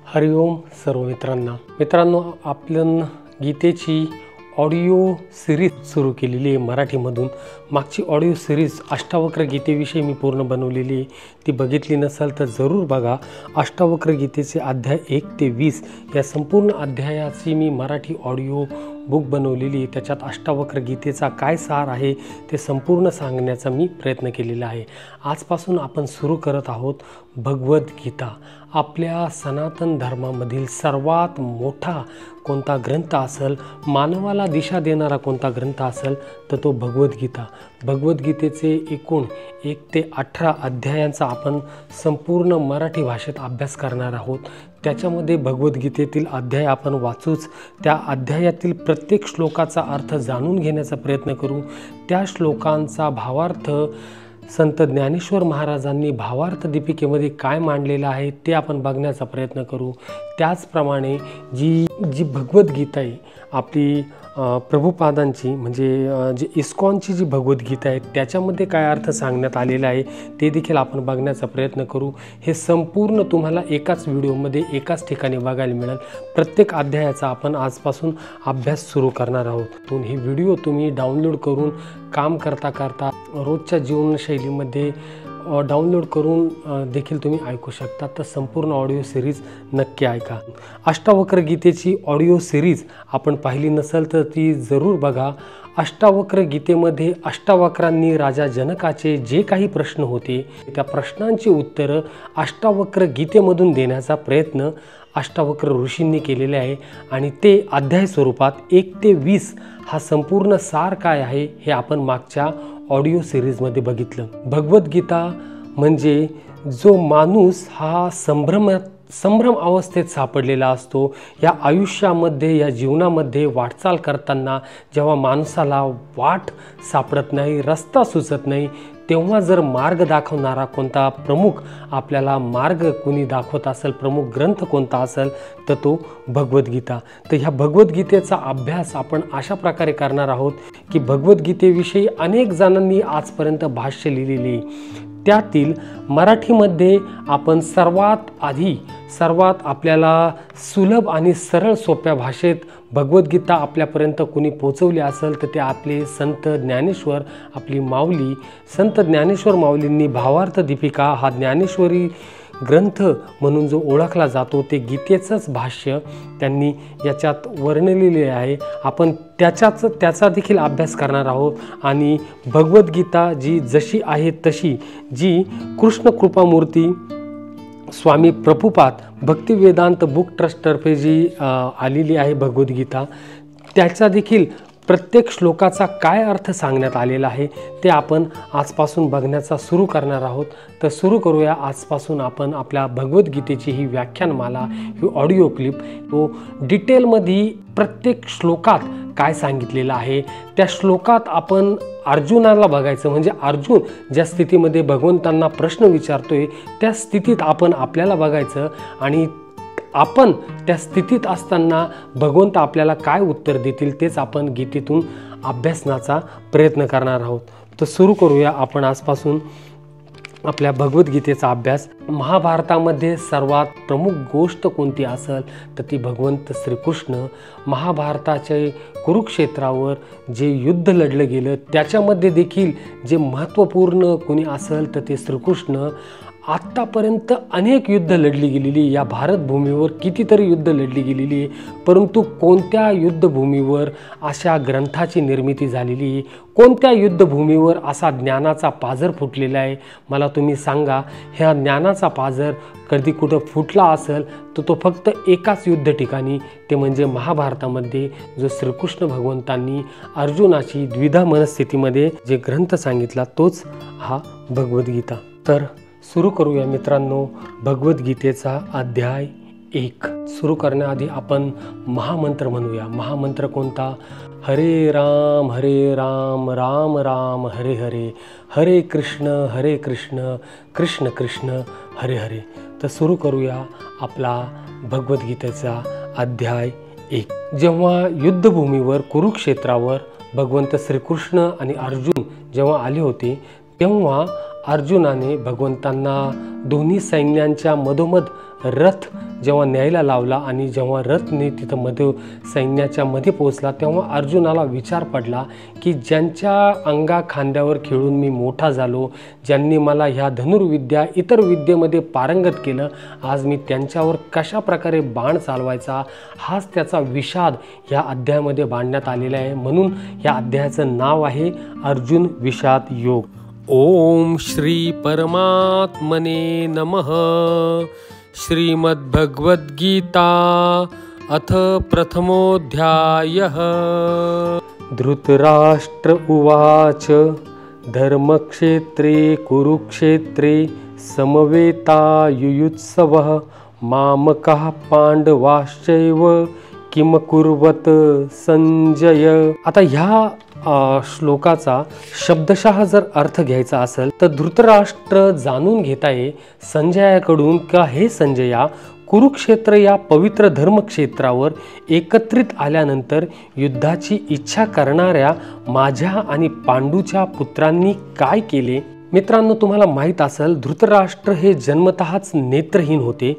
हरिओम सर्व मित्रांनो आपण गीतेची ऑडिओ सिरीज सुरू केलेली आहे मराठीमधून। मागची ऑडिओ सिरीज अष्टावक्र गीतेविषयी मी पूर्ण बनवलेली आहे, ती बघितली नसेल तर जरूर बघा। अष्टावक्र गीतेचे अध्याय 1 ते 20 या संपूर्ण अध्यायाची मी मराठी ऑडिओ बुक बनवलेली आहे। त्याच्यात अष्टावक्र गीतेचा काय सार आहे ते संपूर्ण सांगण्याचा मी प्रयत्न केलेला आहे। आजपासून आपण सुरू करत आहोत भगवद्गीता। आपल्या सनातन धर्मामधील सर्वात मोठा कोणता ग्रंथ असेल, मानवाला दिशा देणारा कोणता ग्रंथ असेल तर तो भगवद्गीता। भगवद्गीतेचे एकूण 1 ते 18 अध्यायांचा आपण संपूर्ण मराठी भाषेत अभ्यास करणार आहोत। त्याच्यामध्ये भगवद्गीतेतील अध्याय आपण वाचूच, त्या अध्यायातील प्रत्येक श्लोकाचा अर्थ जाणून घेण्याचा प्रयत्न करू। त्या श्लोकांचा भावार्थ संत ज्ञानेश्वर महाराजांनी भावार्थ दीपिकेमध्ये काय मांडलेलं आहे ते आपण बघण्याचा प्रयत्न करू। त्याचप्रमाणे जी भगवद्गीता आहे आपली प्रभुपादांची, म्हणजे जी इस्कॉनची जी भगवद्गीता आहे त्याच्यामध्ये काय अर्थ सांगण्यात आलेला आहे ते देखील आपण बघण्याचा प्रयत्न करू। हे संपूर्ण तुम्हाला एकाच व्हिडिओमध्ये एकाच ठिकाणी बघायला मिळेल। प्रत्येक अध्यायाचा आपण आजपासून अभ्यास सुरू करणार आहोत। हे व्हिडिओ तुम्ही डाउनलोड करून काम करता करता रोजच्या जीवनशैलीमध्ये डाउनलोड करून देखील तुम्ही ऐकू शकता। तर संपूर्ण ऑडिओ सिरीज नक्की ऐका। अष्टावक्र गीतेची ऑडिओ सिरीज आपण पाहिली नसेल तर ती जरूर बघा। अष्टावक्र गीतेमध्ये अष्टावक्रांनी राजा जनकाचे जे काही प्रश्न होते त्या प्रश्नांची उत्तरं अष्टावक्र गीतेमधून देण्याचा प्रयत्न अष्टावक्र ऋषींनी केलेले आहे आणि ते अध्याय स्वरूपात 1 ते 20 हा संपूर्ण सार काय आहे हे आपण मागच्या ऑडिओ सिरीजमध्ये बघितलं। भगवद्गीता म्हणजे जो माणूस हा संभ्रम अवस्थेत सापडलेला असतो, या आयुष्यामध्ये या जीवनामध्ये वाटचाल करताना जेव्हा माणसाला वाट सापडत नाही, रस्ता सुचत नाही, तेव्हा जर मार्ग दाखवणारा कोणता प्रमुख आपल्याला मार्ग कोणी दाखवत असेल, प्रमुख ग्रंथ कोणता असेल तर तो भगवद्गीता। तर ह्या भगवद्गीतेचा अभ्यास आपण अशा प्रकारे करणार आहोत की भगवद्गीतेविषयी अनेक जणांनी आजपर्यंत भाष्य लिहिलेली, त्यातील मराठीमध्ये आपण सर्वात आपल्याला सुलभ आणि सरळ सोप्या भाषेत भगवद्गीता आपल्यापर्यंत कोणी पोचवली असेल तर ते आपले संत ज्ञानेश्वर, आपली माऊली संत ज्ञानेश्वर माऊलींनी भावार्थ दीपिका हा ज्ञानेश्वरी ग्रंथ म्हणून जो ओळखला जातो ते गीतेचंच भाष्य त्यांनी याच्यात वर्णलेले आहे। आपण त्याचा देखील अभ्यास करणार आहोत आणि भगवद्गीता जी जशी आहे तशी, जी कृष्ण कृपामूर्ती स्वामी प्रभुपाद भक्तिवेदांत बुक ट्रस्टतर्फे जी आलेली आहे भगवद्गीता, त्याचा देखील प्रत्येक श्लोकाचा काय अर्थ सांगण्यात आलेला आहे ते आपण आजपासून बघण्याचा सुरू करणार आहोत। तर सुरू करूया आजपासून आपण आपल्या भगवद्गीतेची ही व्याख्यानमाला, ही ऑडिओ क्लिप, तो डिटेलमध्ये प्रत्येक श्लोकात काय सांगितलेलं आहे त्या श्लोकात आपण अर्जुनाला बघायचं। म्हणजे अर्जुन ज्या स्थितीमध्ये भगवंतांना प्रश्न विचारतोय त्या स्थितीत आपण आपल्याला बघायचं आणि आपण त्या स्थितीत असताना भगवंत आपल्याला काय उत्तर देतील तेच आपण गीतेतून अभ्यासनाचा प्रयत्न करणार आहोत। तर सुरू करूया आपण आजपासून आपल्या भगवद्गीतेचा अभ्यास। महाभारतामध्ये सर्वात प्रमुख गोष्ट कोणती असेल तर ती भगवंत श्रीकृष्ण। महाभारताचे कुरुक्षेत्रावर जे युद्ध लढलं गेलं त्याच्यामध्ये देखील जे महत्त्वपूर्ण कोणी असेल तर ते श्रीकृष्ण। आत्तापर्यंत अनेक युद्ध लढली गेलेली, या भारतभूमीवर कितीतरी युद्ध लढली गेलेली आहे, परंतु कोणत्या युद्धभूमीवर अशा ग्रंथाची निर्मिती झालेली आहे, कोणत्या युद्धभूमीवर असा ज्ञानाचा पाझर फुटलेला आहे मला तुम्ही सांगा। ह्या ज्ञानाचा पाझर कधी कुठं फुटला असेल तर तो फक्त एकाच युद्ध ठिकाणी, ते म्हणजे महाभारतामध्ये, जो श्रीकृष्ण भगवंतांनी अर्जुनाची द्विधा मनस्थितीमध्ये जे ग्रंथ सांगितला तोच हा भगवद्गीता। तर सुरू करूया मित्रांनो भगवद्गीतेचा अध्याय 1। सुरू करण्याआधी आपण महामंत्र म्हणूया। महामंत्र कोणता? हरे राम राम राम हरे हरे, हरे कृष्ण कृष्ण कृष्ण हरे हरे। तर सुरू करूया आपला भगवद्गीतेचा अध्याय 1। जेव्हा युद्धभूमीवर कुरुक्षेत्रावर भगवंत श्रीकृष्ण आणि अर्जुन जेव्हा आले होते तेव्हा अर्जुनाने भगवंतांना दोन्ही सैन्यांच्या मधोमध रथ जेव्हा न्यायला लावला आणि जेव्हा रथने तिथं मध्ये सैन्याच्या मध्ये पोहोचला तेव्हा अर्जुनाला विचार पडला की ज्यांच्या अंगा खांद्यावर खेळून मी मोठा झालो, ज्यांनी मला ह्या धनुर्विद्या इतर विद्येमध्ये पारंगत केलं, आज मी त्यांच्यावर कशा प्रकारे बाण चालवायचा, हाच त्याचा विषाद ह्या अध्यायामध्ये मांडण्यात आलेला आहे. म्हणून या अध्यायाचं नाव आहे अर्जुन विषाद योग. ओम श्री परमात्मने नमः. श्रीमद्भगवद्गीता अथ प्रथमोऽध्यायः. धृतराष्ट्र उवाच धर्मक्षेत्रे कुरुक्षेत्रे समवेतायुयुत्सवः मामकः पांडवाश्चैव किम कुर्वत संजय. आता ह्या श्लोकाचा शब्दशः जर अर्थ घ्यायचा असेल तर धृतराष्ट्र जाणून घेत आहे संजयाकडून का हे संजया, कुरुक्षेत्र या पवित्र धर्मक्षेत्रावर एकत्रित आल्यानंतर युद्धाची इच्छा करणाऱ्या माझ्या आणि पांडूच्या पुत्रांनी काय केले. मित्रांनो, तुम्हाला माहीत असेल धृतराष्ट्र हे जन्मतःच नेत्रहीन होते,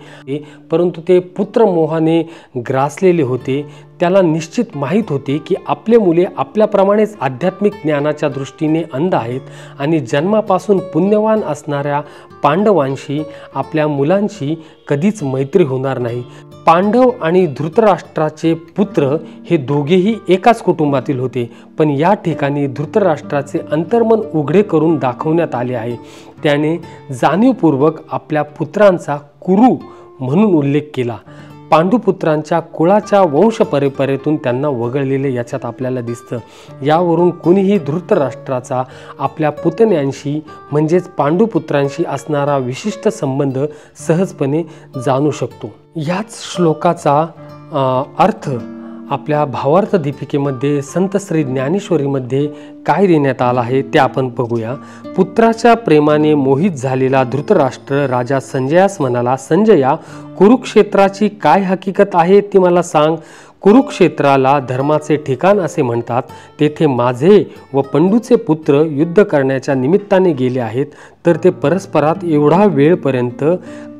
परंतु ते पुत्रमोहाने ग्रासलेले होते. त्याला निश्चित माहीत होते की आपले मुले आपल्याप्रमाणेच आध्यात्मिक ज्ञानाच्या दृष्टीने अंध आहेत आणि जन्मापासून पुण्यवान असणाऱ्या पांडवांशी आपल्या मुलांची कधीच मैत्री होणार नाही. पांडव आणि धृतराष्ट्राचे पुत्र हे दोघेही एकाच कुटुंबातील होते, पण या ठिकाणी धृतराष्ट्राचे अंतर्मन उघडे करून दाखवण्यात आले आहे. त्याने जाणीवपूर्वक आपल्या पुत्रांचा कुरु म्हणून उल्लेख केला. पांडुपुत्रांच्या कुळाच्या वंश परंपरेतून त्यांना वगळलेले याच्यात आपल्याला दिसतं. यावरून कुणीही धृतराष्ट्राचा आपल्या पुतण्यांशी म्हणजेच पांडुपुत्रांशी असणारा विशिष्ट संबंध सहजपणे जाणू शकतो. याच श्लोकाचा अर्थ आपल्या भावार्थ दीपिकेमध्ये संत श्री ज्ञानेश्वरीमध्ये काय देण्यात आला आहे ते आपण बघूया. पुत्राच्या प्रेमाने मोहित झालेला धृतराष्ट्र राजा संजयास म्हणाला, संजया, कुरुक्षेत्राची काय हकीकत आहे ती मला सांग. कुरुक्षेत्राला धर्माचे ठिकाण असे म्हणतात. तेथे माझे व पंडूचे पुत्र युद्ध करण्याच्या निमित्ताने गेले आहेत, तर ते परस्परात एवढा वेळपर्यंत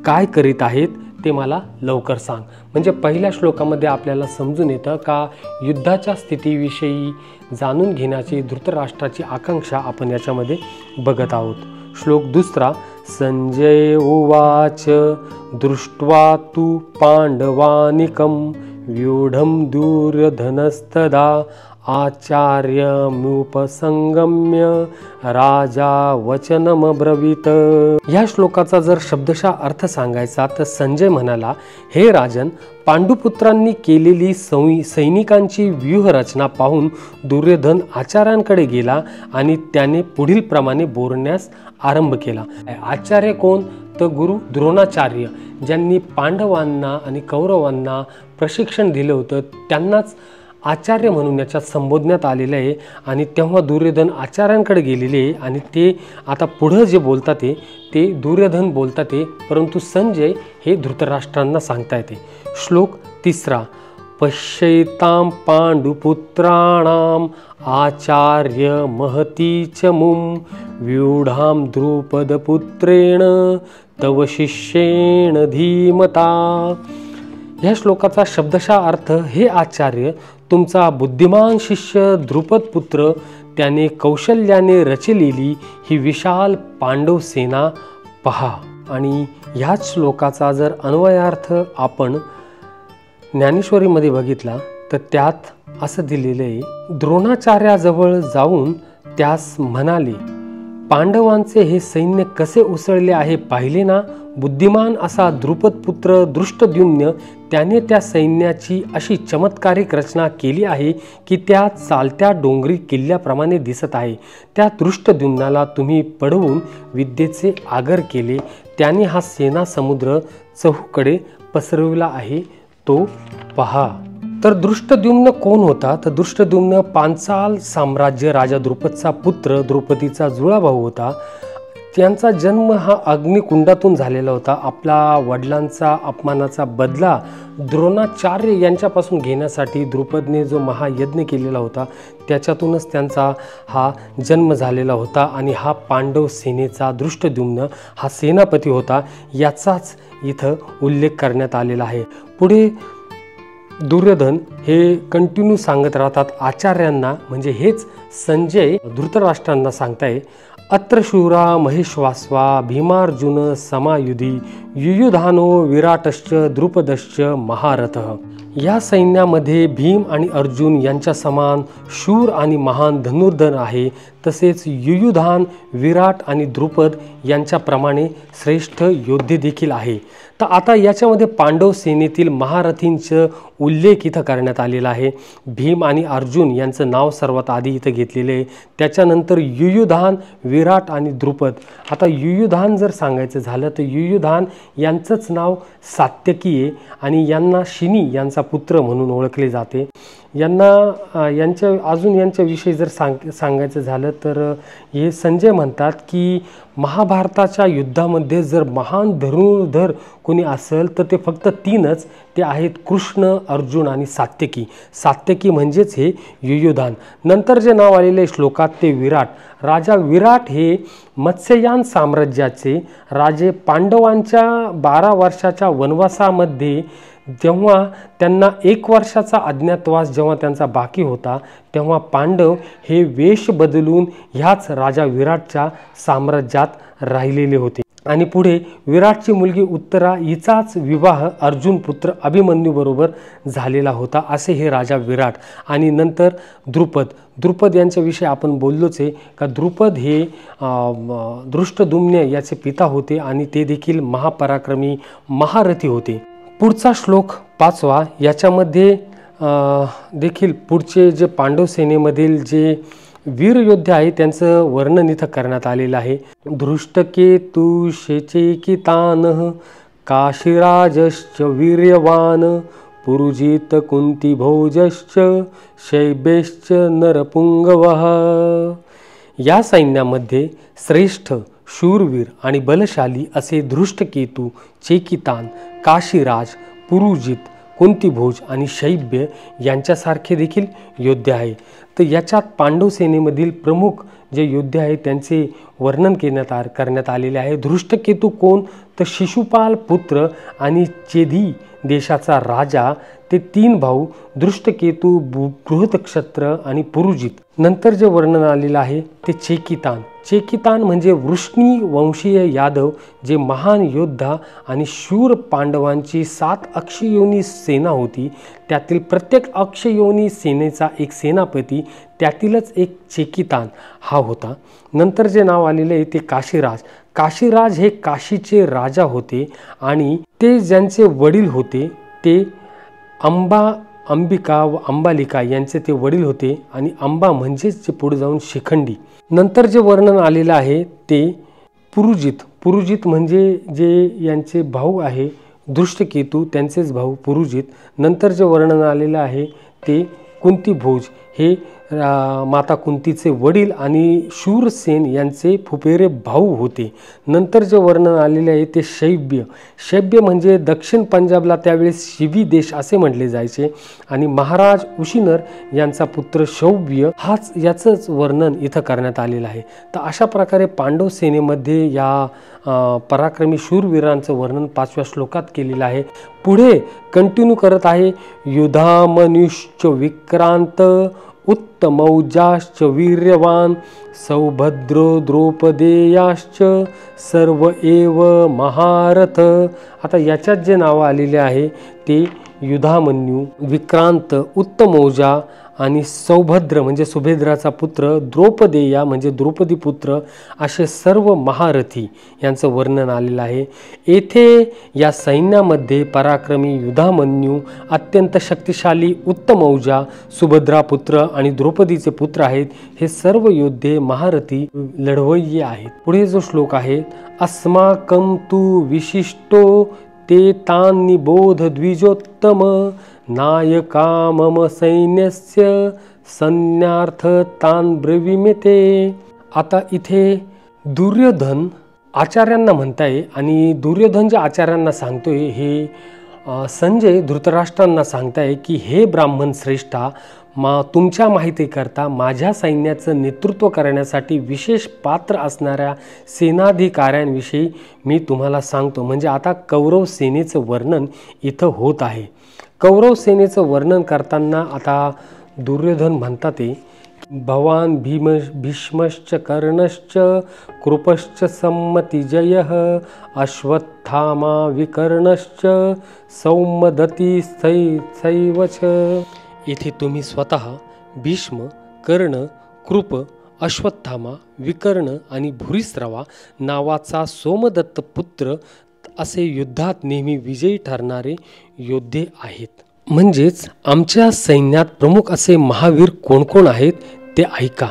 काय करीत आहेत ते मला लवकर सांग. म्हणजे पहिल्या श्लोकामध्ये आपल्याला समजून येतं का युद्धाच्या स्थितीविषयी जाणून घेण्याची धृतराष्ट्राची आकांक्षा आपण याच्यामध्ये बघत आहोत. श्लोक दुसरा. संजय उवाच दृष्ट्वा तू पांडवानिकं व्यूढं दुर्योधनस्तदा आचार्यमुपसंगम्य राजा वचनमब्रवीत. या श्लोकाचा जर शब्दशः अर्थ सांगायचा तर संजय म्हणाला, हे राजन, पांडुपुत्रांनी केलेली सैनिकांची व्यूहरचना पाहून दुर्योधन आचार्यांकडे गेला आणि त्याने पुढील प्रमाणे बोलण्यास आरंभ केला. आचार्य कोण तर गुरु द्रोणाचार्य, ज्यांनी पांडवांना आणि कौरवांना प्रशिक्षण दिलं होतं, त्यांनाच आचार्य म्हणून याच्यात संबोधण्यात आलेलं आहे. आणि तेव्हा दुर्योधन आचार्यांकडे गेलेले आहे आणि ते आता पुढं जे बोलतात ते दुर्योधन बोलतात, परंतु संजय हे धृतराष्ट्रांना सांगता येते. श्लोक तिसरा. पश्यैतां पांडुपुत्राणाम आचार्य महती च मुं व्यूढां द्रुपदपुत्रेण तव शिष्येण धीमता. या श्लोकाचा शब्दशः अर्थ, हे आचार्य, तुमचा बुद्धिमान शिष्य द्रुपद पुत्र त्याने कौशल्याने रचलेली ही विशाल पांडव सेना पहा. आणि ह्याच श्लोकाचा जर अन्वयार्थ आपण ज्ञानेश्वरीमध्ये बघितला तर त्यात असं दिलेलं आहे, द्रोणाचार्याजवळ जाऊन त्यास म्हणाले, पांडवांचे हे सैन्य कसे उसळले आहे पाहिले ना. बुद्धिमान असा द्रुपद पुत्र दृष्टद्युम्न त्याने त्या सैन्याची अशी चमत्कारिक रचना केली आहे की त्या चालत्या डोंगरी किल्ल्याप्रमाणे दिसत आहे. त्या दृष्टद्युम्नाला तुम्ही पडवून विद्येचे आगर केले. त्याने हा सेना समुद्र चहूकडे पसरविला आहे, तो पहा. तर दृष्टद्युम्न कोण होता तर दृष्टद्युम्न पांचाल साम्राज्य राजा द्रुपदचा पुत्र, द्रौपदीचा जुळा भाऊ होता. त्यांचा जन्म हा अग्निकुंडातून झालेला होता. आपला वडिलांचा अपमानाचा बदला द्रोणाचार्य यांच्यापासून घेण्यासाठी द्रुपदने जो महायज्ञ केलेला होता त्याच्यातूनच त्यांचा हा जन्म झालेला होता. आणि हा पांडव सेनेचा दृष्टद्युम्न हा सेनापती होता. याचाच इथं उल्लेख करण्यात आलेला आहे। पुढे दुर्योधन हे कंटिन्यू सांगत राहतात आचार्यांना, म्हणजे हेच संजय धृतराष्ट्रांना सांगताय, अत्र शूरा महेश्वास्वा भीमार्जुन समायुधी युयुधानो विराटश्च द्रुपदश्च महारथः। या सैन्यामध्ये भीम आणि अर्जुन यांच्या समान शूर आणि महान धनुर्धर आहे, तसेच युयुधान, विराट आणि द्रुपद यांच्याप्रमाणे श्रेष्ठ योद्धे देखील आहे। तर आता याच्यामध्ये पांडव सेनेतील महारथींचं उल्लेख इथं करण्यात आलेला आहे। भीम आणि अर्जुन यांचं नाव सर्वात आधी इथं घेतलेले आहे, त्याच्यानंतर युयुधान, विराट आणि द्रुपद। आता युयुधान जर सांगायचं झालं तर युयुधान यांचंच नाव सात्यकी आहे आणि यांना शिनी यांचा पुत्र म्हणून ओळखले जाते। यांच्याविषयी जर सांगायचं झालं तर हे संजय म्हणतात की महाभारताच्या युद्धामध्ये जर महान धनुर्धर कोणी असेल तर ते फक्त तीनच, ते आहेत कृष्ण, अर्जुन आणि सात्यकी। सात्यकी म्हणजेच हे युयुधान। नंतर जे नाव आलेले श्लोकात ते विराट। राजा विराट हे मत्स्ययान साम्राज्याचे राजे। पांडवांच्या 12 वर्षाच्या वनवासामध्ये जेव्हा त्यांना 1 वर्षाचा अज्ञातवास जेव्हा त्यांचा बाकी होता, तेव्हा पांडव हे वेश बदलून ह्याच राजा विराटच्या साम्राज्यात राहिलेले होते। आणि पुढे विराटची मुलगी उत्तरा हिचाच विवाह अर्जुन पुत्र अभिमन्यू बरोबर झालेला होता, असे हे राजा विराट। आणि नंतर द्रुपद यांच्याविषयी आपण बोललोच आहे का द्रुपद हे दृष्टद्युम्न याचे पिता होते आणि ते देखील महापराक्रमी महारथी होते। पुढचा श्लोक 5वा, याच्यामध्ये देखील पुढचे जे पांडव सेनेमधील जे वीर योद्धे आहेत त्यांचं वर्णन इथं करण्यात आलेलं आहे। धृष्टकेतु शेचेकितानः काशीराजश्च वीर्यवान पुरुजित कुंतीभोजश्च शैब्यश्च नरपुंगवः। या सैन्यामध्ये श्रेष्ठ, शूरवीर आणि बलशाली असे धृष्टकेतू, चेकितान, काशीराज, पुरुजित, कुंतीभोज आणि शैब्य यांच्यासारखे देखील योद्धे आहे। तर याच्यात पांडव सेनेमधील प्रमुख जे योद्धे आहेत त्यांचे वर्णन करण्यात आलेले आहे। धृष्टकेतू कोण तर शिशुपाल पुत्र आणि चेदी देशाचा राजा, ते 3 भाऊ धृष्टकेतू, बृहत्क्षत्र आणि पुरुजित। नंतर जे वर्णन आलेलं आहे ते चेकितान म्हणजे वृष्णी वंशीय यादव, जे महान योद्धा आणि शूर। पांडवांची 7 अक्षयोनी सेना होती, त्यातील प्रत्येक अक्षयोनी सेनेचा एक सेनापती, त्यातीलच एक चेकितान हा होता। नंतर जे नाव आलेले आहे ते काशीराज हे काशीचे राजा होते आणि ते ज्यांचे वडील होते ते अंबिका व अंबालिका यांचे ते वडील होते आणि अंबा म्हणजेच जे पुढे जाऊन शिखंडी। नंतर जे वर्णन आलेलं आहे ते पुरुजित म्हणजे जे यांचे भाऊ आहे धृष्टकेतू, त्यांचेच भाऊ पुरुजित। नंतर जे वर्णन आलेलं आहे ते कुंतीभोज हे माता कुंतीचे वडील आणि शूरसेन यांचे फुफेरे भाऊ होते। नंतर जे वर्णन आलेले आहे ते शैब्य म्हणजे दक्षिण पंजाबला त्यावेळेस शिवी देश असे म्हटले जायचे आणि महाराज उशिनर यांचा पुत्र शौब्य हाच याचंच वर्णन इथं करण्यात आलेलं आहे। तर अशा प्रकारे पांडव सेनेमध्ये या पराक्रमी शूरवीरांचं वर्णन 5व्या श्लोकात केलेलं आहे। पुढे कंटिन्यू करत आहे, युधामनुश्च विक्रांत उत्तमौजाश्च वीर्यवान सौभद्रो द्रौपदेयाश्च सर्व एव महारथ। आता याच्यात जे नाव आलेले आहे ते युधामन्यू, विक्रांत, उत्तमौजा आणि सौभद्र म्हणजे सुभद्राचा पुत्र, द्रौपदेया म्हणजे द्रौपदी पुत्र, असे सर्व महारथी यांचं वर्णन आलेलं आहे। येथे या सैन्यामध्ये पराक्रमी युधामन्यू, अत्यंत शक्तिशाली उत्तमौजा, सुभद्रा पुत्र आणि द्रौपदीचे पुत्र आहेत। हे सर्व योद्धे महारथी लढवय्ये आहेत। पुढे जो श्लोक आहे, अस्माकं तु विशिष्टो ते तान् निबोध द्विजोत्तम नायका मम सैन्यस्य सन्यार्थ तान् ब्रवीमिते। आता इथे दुर्योधन आचार्यांना म्हणताय आणि दुर्योधन जे आचार्यांना सांगतोय हे संजय धृतराष्ट्रांना सांगताय की हे ब्राह्मण श्रेष्ठा, तुमच्या माहितीकरता माझ्या सैन्याचं नेतृत्व करण्यासाठी विशेष पात्र असणाऱ्या सेनाधिकाऱ्यांविषयी मी तुम्हाला सांगतो. म्हणजे आता कौरव सेनेचं वर्णन इथं होत आहे. कौरव सेनेचं वर्णन करताना आता दुर्योधन म्हणतात ते भवान भीष्मश्च कर्णश्च कृपश्च सम्मतिजयः अश्वत्थामा विकर्णश्च सौमदती सैवच. येथे तुम्ही स्वतः भीष्म, कर्ण, कृप, अश्वत्थामा, विकर्ण आणि भूरिश्रवा नावाचा सोमदत्त पुत्र असे युद्धात नेहमी विजयी ठरणारे योद्धे आहेत. म्हणजेच आमच्या सैन्यात प्रमुख असे महावीर कोण कोण आहेत ते ऐका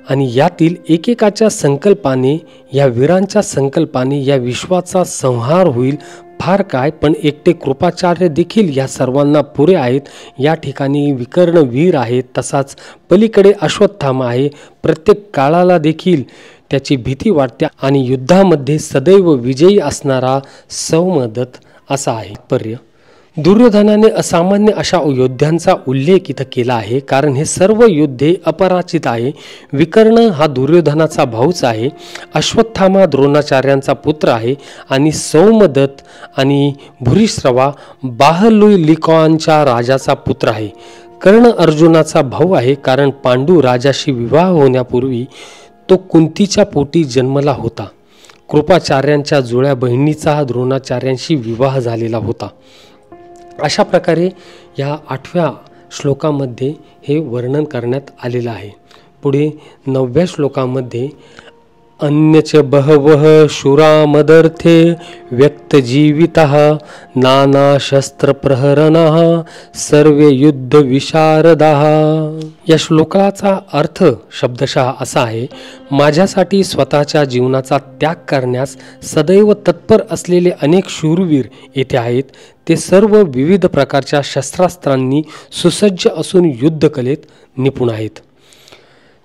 आणि यातील एकेकाच्या संकल्पाने, या वीरांच्या संकल्पाने या विश्वाचा संहार होईल. फार काय, पण एकटे कृपाचार्य देखील या सर्वांना पुरे आहेत. या ठिकाणी विकर्ण वीर आहेत, तसाच पलीकडे अश्वत्थामा आहे. प्रत्येक काळाला देखील त्याची भीती वाटते आणि युद्धामध्ये सदैव विजयी असणारा सौमदत्त असा आहे. पर्य दुर्योधनाने असामान्य अशा योद्ध्यांचा उल्लेख इथं केला आहे, कारण हे सर्व योद्धे अपराजित आहे. विकर्ण हा दुर्योधनाचा भाऊच आहे. अश्वत्थामा द्रोणाचार्यांचा पुत्र आहे आणि सौमदत्त आणि भूरिश्रवा बाहलिकांच्या राजाचा पुत्र आहे. कर्ण अर्जुनाचा भाऊ आहे, कारण पांडू राजाशी विवाह होण्यापूर्वी तो कुंतीच्या पोटी जन्मला होता. कृपाचार्यांच्या जुळ्या बहिणीचा द्रोणाचार्यांशी विवाह झालेला होता. अशा प्रकारे या 8व्या श्लोकामध्ये हे वर्णन करण्यात आलेलं आहे. पुढे 9व्या श्लोकामध्ये अन्यच बहवः शूरामदर्थे व्यक्तजीवितः नाना शस्त्रप्रहरणः सर्वे युद्ध विशारदाः. या श्लोकाचा अर्थ शब्दशः असा आहे, माझ्यासाठी स्वतःच्या जीवनाचा त्याग करण्यास सदैव तत्पर असलेले अनेक शूरवीर येथे आहेत. ते सर्व विविध प्रकारच्या शस्त्रास्त्रांनी सुसज्ज असून युद्धकलेत निपुण आहेत.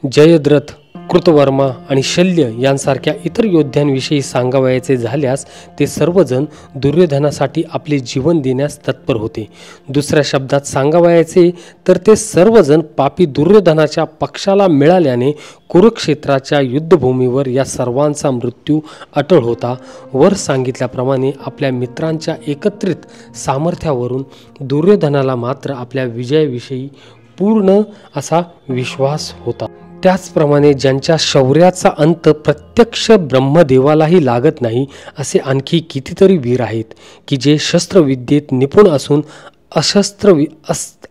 जयद्रथ, कृतवर्मा आणि शल्य यांसारख्या इतर योद्ध्यांविषयी सांगावयाचे झाल्यास ते सर्वजण दुर्योधनासाठी आपले जीवन देण्यास तत्पर होते. दुसऱ्या शब्दात सांगावयाचे तर ते सर्वजण पापी दुर्योधनाच्या पक्षाला मिळाल्याने कुरुक्षेत्राच्या युद्धभूमीवर या सर्वांचा मृत्यू अटळ होता. वर सांगितल्याप्रमाणे आपल्या मित्रांच्या एकत्रित सामर्थ्यावरून दुर्योधनाला मात्र आपल्या विजयाविषयी पूर्ण असा विश्वास होता. त्याचप्रमाणे ज्यांच्या शौर्याचा अंत प्रत्यक्ष ब्रह्मदेवालाही लागत नाही असे आणखी कितीतरी वीर आहेत की जे शस्त्रविद्येत निपुण असून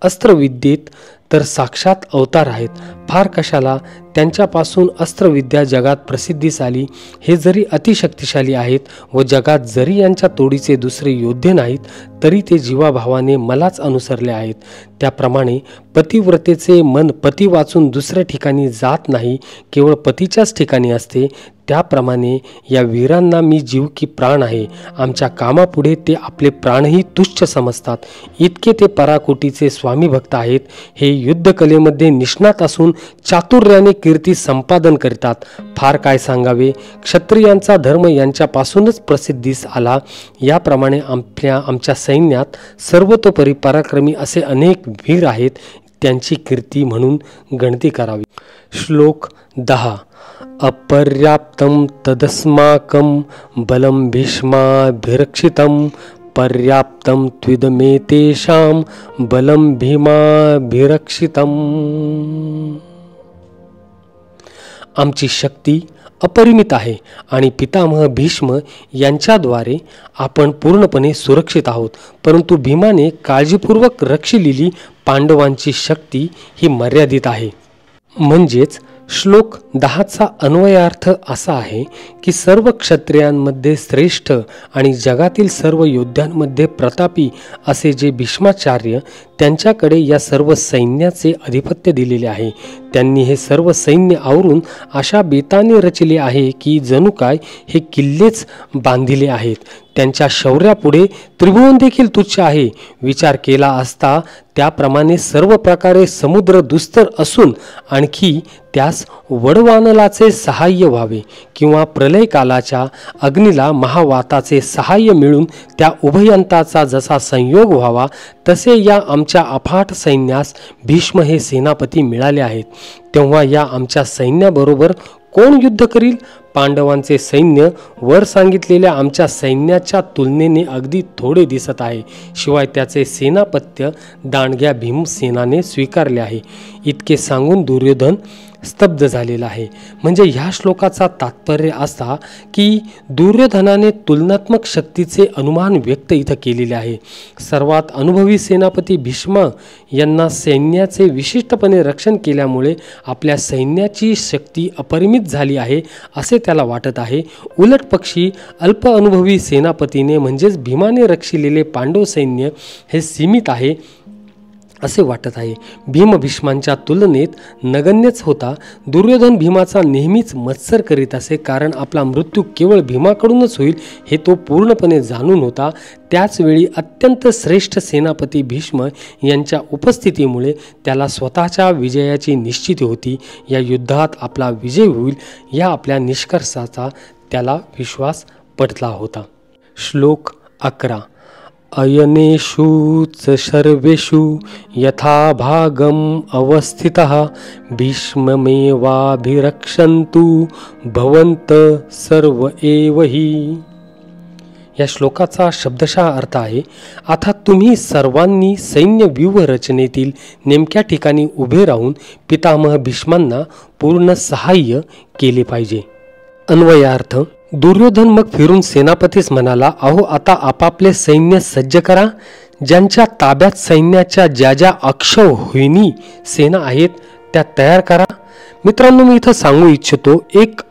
अस्त्रविद्येत तर साक्षात अवतार आहेत. फार कशाला, त्यांच्यापासून अस्त्रविद्या जगात प्रसिद्धीस आली. हे जरी अतिशक्तिशाली आहेत व जगात जरी यांच्या तोडीचे दुसरे योद्धे नाहीत तरी ते जीवाभावाने मलाच अनुसरले आहेत. त्याप्रमाणे पतिव्रतेचे मन पती वाचून दुसऱ्या ठिकाणी जात नाही, केवळ पतीच्याच ठिकाणी असते. त्याप्रमाणे या वीरांना मी जीव की प्राण आहे. आमच्या कामापुढे ते आपले प्राणही तुच्छ समजतात. इतके ते पराकोटीचे स्वामी भक्त आहेत. हे युद्धकलेमध्ये निष्णात असून चातुर्याने कीर्ती संपादन करतात. फार काय सांगावे, क्षत्रियांचा धर्म यांच्यापासूनच प्रसिद्धीस आला. याप्रमाणे आमच्या सैन्यात सर्वतोपरी पराक्रमी असे अनेक वीर आहेत. त्यांची कीर्ती म्हणून गणती करावी. श्लोक 10. अपर्याप्तं तदस्माकं बलं भीष्माभिरक्षितं पर्याप्तं त्विदमेतेषां बलं भीमाभिरक्षितं. आमची शक्ती अपरिमित आहे आणि पितामह भीष्म यांच्याद्वारे आपण पूर्णपणे सुरक्षित आहोत. परंतु भीमाने काळजीपूर्वक रक्षिलेली पांडवांची शक्ती ही मर्यादित आहे. म्हणजेच श्लोक 10चा अन्वयार्थ असा आहे की सर्व क्षत्रियांमध्ये श्रेष्ठ आणि जगातील सर्व योद्ध्यांमध्ये प्रतापी असे जे भीष्माचार्य, त्यांच्याकडे या सर्व सैन्याचे अधिपत्य दिलेले आहे. त्यांनी हे सर्व सैन्य आवरून अशा बेताने रचले आहे की जणू काय हे किल्लेच बांधिले आहेत. त्यांच्या शौर्यापुढे त्रिभुवन देखील तुच्छ आहे. विचार केला असता त्याप्रमाणे सर्व प्रकारे समुद्र दुस्तर असून आणखी त्यास वडवानलाचे सहाय्य व्हावे किंवा प्रलयकालाच्या अग्नीला महावाताचे सहाय्य मिळून त्या उभयंताचा जसा संयोग व्हावा तसे या आमच्या अफाट सैन्यास भीष्म हे सेनापती मिळाले आहेत. तेव्हा या आमच्या सैन्याबरोबर कोण युद्ध करील? पांडवांचे सैन्य वर सांगितलेल्या आमच्या सैन्याच्या तुलनेने अगदी थोडे दिसत आहे. शिवाय त्याचे सेनापत्य दांडग्या भीमसेनाने स्वीकारले आहे. इतके सांगून दुर्योधन स्तब्ध झालेला आहे. म्हणजे ह्या श्लोकाचा तात्पर्य असा की दुर्योधनाने तुलनात्मक शक्तीचे अनुमान व्यक्त इथं केलेले आहे. सर्वात अनुभवी सेनापती भीष्म यांना सैन्याचे विशिष्टपणे रक्षण केल्यामुळे आपल्या सैन्याची शक्ती अपरिमित झाली आहे असे त्याला वाटत आहे. उलट पक्षी अल्प अनुभवी सेनापतीने म्हणजेच भीमाने रक्षिलेले पांडव सैन्य हे सीमित आहे असे वाटत आहे. भीम भीष्मांच्या तुलनेत नगण्यच होता. दुर्योधन भीमाचा नेहमीच मत्सर करीत असे, कारण आपला मृत्यू केवळ भीमाकडूनच होईल हे तो पूर्णपणे जाणून होता. त्याचवेळी अत्यंत श्रेष्ठ सेनापती भीष्म यांच्या उपस्थितीमुळे त्याला स्वतःच्या विजयाची निश्चिती होती. या युद्धात आपला विजय होईल या आपल्या निष्कर्षाचा त्याला विश्वास पटला होता. श्लोक 11. अयनेषु च सर्वेषु यथा भागम अवस्थितः भीष्ममेवाभिरक्षन्तु भवन्त सर्व एव हि. या श्लोकाचा शब्दशः अर्थ आहे, आता तुम्ही सर्वांनी सैन्य व्यूह रचनेतील नेमक्या ठिकाणी उभे राहून पितामह भीष्मांना पूर्ण सहाय्य केले पाहिजे. अन्वयार्थ. दुर्योधन मग फिरून सेनापतीस म्हणाला, अहो आता आपापले सैन्य सज्ज करा. ज्यांच्या ताब्यात सैन्याच्या ज्या ज्या अक्षौहिणी सेना आहेत त्या तयार करा. मित्रांनो, मी इथं सांगू इच्छितो, एक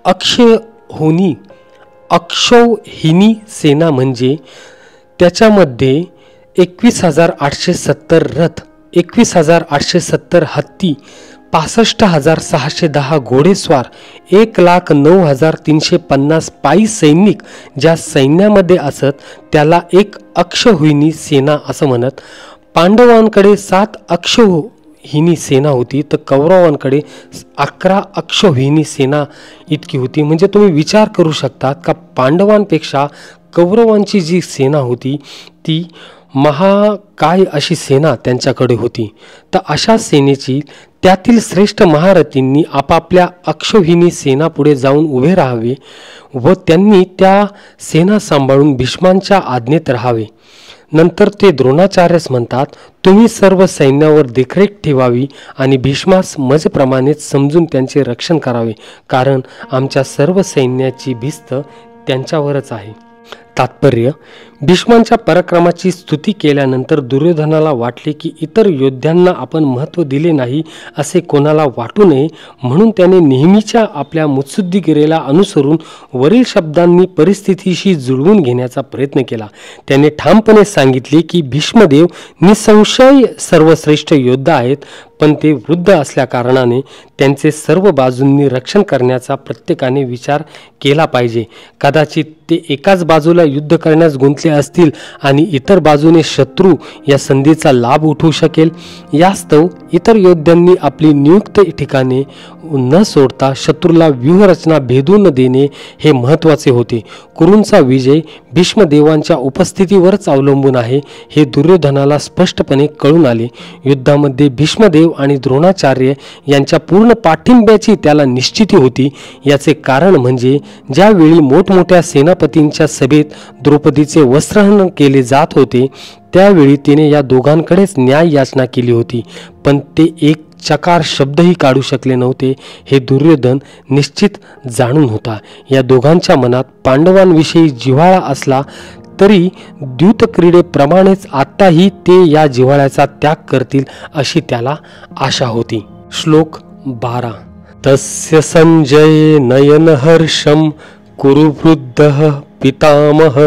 अक्षौहिणी सेना म्हणजे त्याच्यामध्ये 21,870 रथ, 21,870 हत्ती, 65,610 घोडेस्वार, 1,09,350 पायी सैनिक ज्या सैन्यामध्ये असत त्याला एक अक्षौहिणी सेना असं म्हणत. पांडवांकडे 7 अक्षौहिणी सेना होती तर कौरवांकडे 11 अक्षौहिणी सेना इतकी होती. म्हणजे तुम्ही विचार करू शकता का पांडवांपेक्षा कौरवांची जी सेना होती ती महाकाय अशी सेना त्यांच्याकडे होती. तर अशा सेनेची त्यातील श्रेष्ठ महारथींनी आपापल्या अक्षौहिणी सेना पुढे जाऊन उभे राहावे व त्यांनी त्या सेना सांभाळून भीष्मांच्या आज्ञेत राहावे. नंतर ते द्रोणाचार्यस म्हणतात, तुम्ही सर्व सैन्यावर देखरेख ठेवावी आणि भीष्मास मजप्रमाणेच समजून त्यांचे रक्षण करावे, कारण आमच्या सर्व सैन्याची भिस्त त्यांच्यावरच आहे. तात्पर्य. भीष्मांच्या पराक्रमाची स्तुती केल्यानंतर दुर्योधनाला वाटले की इतर योद्ध्यांना आपण महत्त्व दिले नाही असे कोणाला वाटू नये, म्हणून त्याने नेहमीच्या आपल्या मुत्सुद्दीगिरीला अनुसरून वरील शब्दांनी परिस्थितीशी जुळवून घेण्याचा प्रयत्न केला. त्याने ठामपणे सांगितले की भीष्मदेव निसंशय सर्वश्रेष्ठ योद्धा आहेत, पण ते वृद्ध असल्या कारणाने त्यांचे सर्व बाजूंनी रक्षण करण्याचा प्रत्येकाने विचार केला पाहिजे. कदाचित ते एकाच बाजूला युद्ध करण्यास गुंतले असतील आणि इतर बाजूने शत्रू या संधीचा लाभ उठवू शकेल. यास्तव इतर योद्ध्यांनी आपली नियुक्त ठिकाणे न सोडता शत्रूला व्यूहरचना भेदू न देणे हे महत्त्वाचे होते. कुरूंचा विजय भीष्मदेवांच्या उपस्थितीवरच अवलंबून आहे हे दुर्योधनाला स्पष्टपणे कळून आले. युद्धामध्ये भीष्मदेव आणि द्रोणाचार्य यांच्या पूर्ण पाठिंब्याची त्याला निश्चिती होती. याचे कारण म्हणजे ज्यावेळी मोठमोठ्या सेनापतींच्या सभेत द्रौपदीचे वस्त्रहरण केले जात होते त्यावेळी तिने या दोघांकडेच न्याय याचना केली होती, पण ते एक चकार शब्दही काढू शकले नव्हते हे दुर्योधन निश्चित जाणून होता. या दोघांच्या मनात पांडवांविषयी जिव्हाळा असला तरी द्यूतक्रीडेप्रमाणेच आत्ताही ते या जिव्हाळ्याचा त्याग करतील अशी त्याला आशा होती. श्लोक 12. तस्य संजय नयन हर्षम कुरुवृद्धः पितामह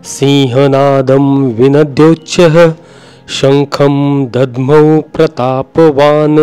सिंहनादं विनद्योच्चः शंखम दद्मौ प्रतापवान.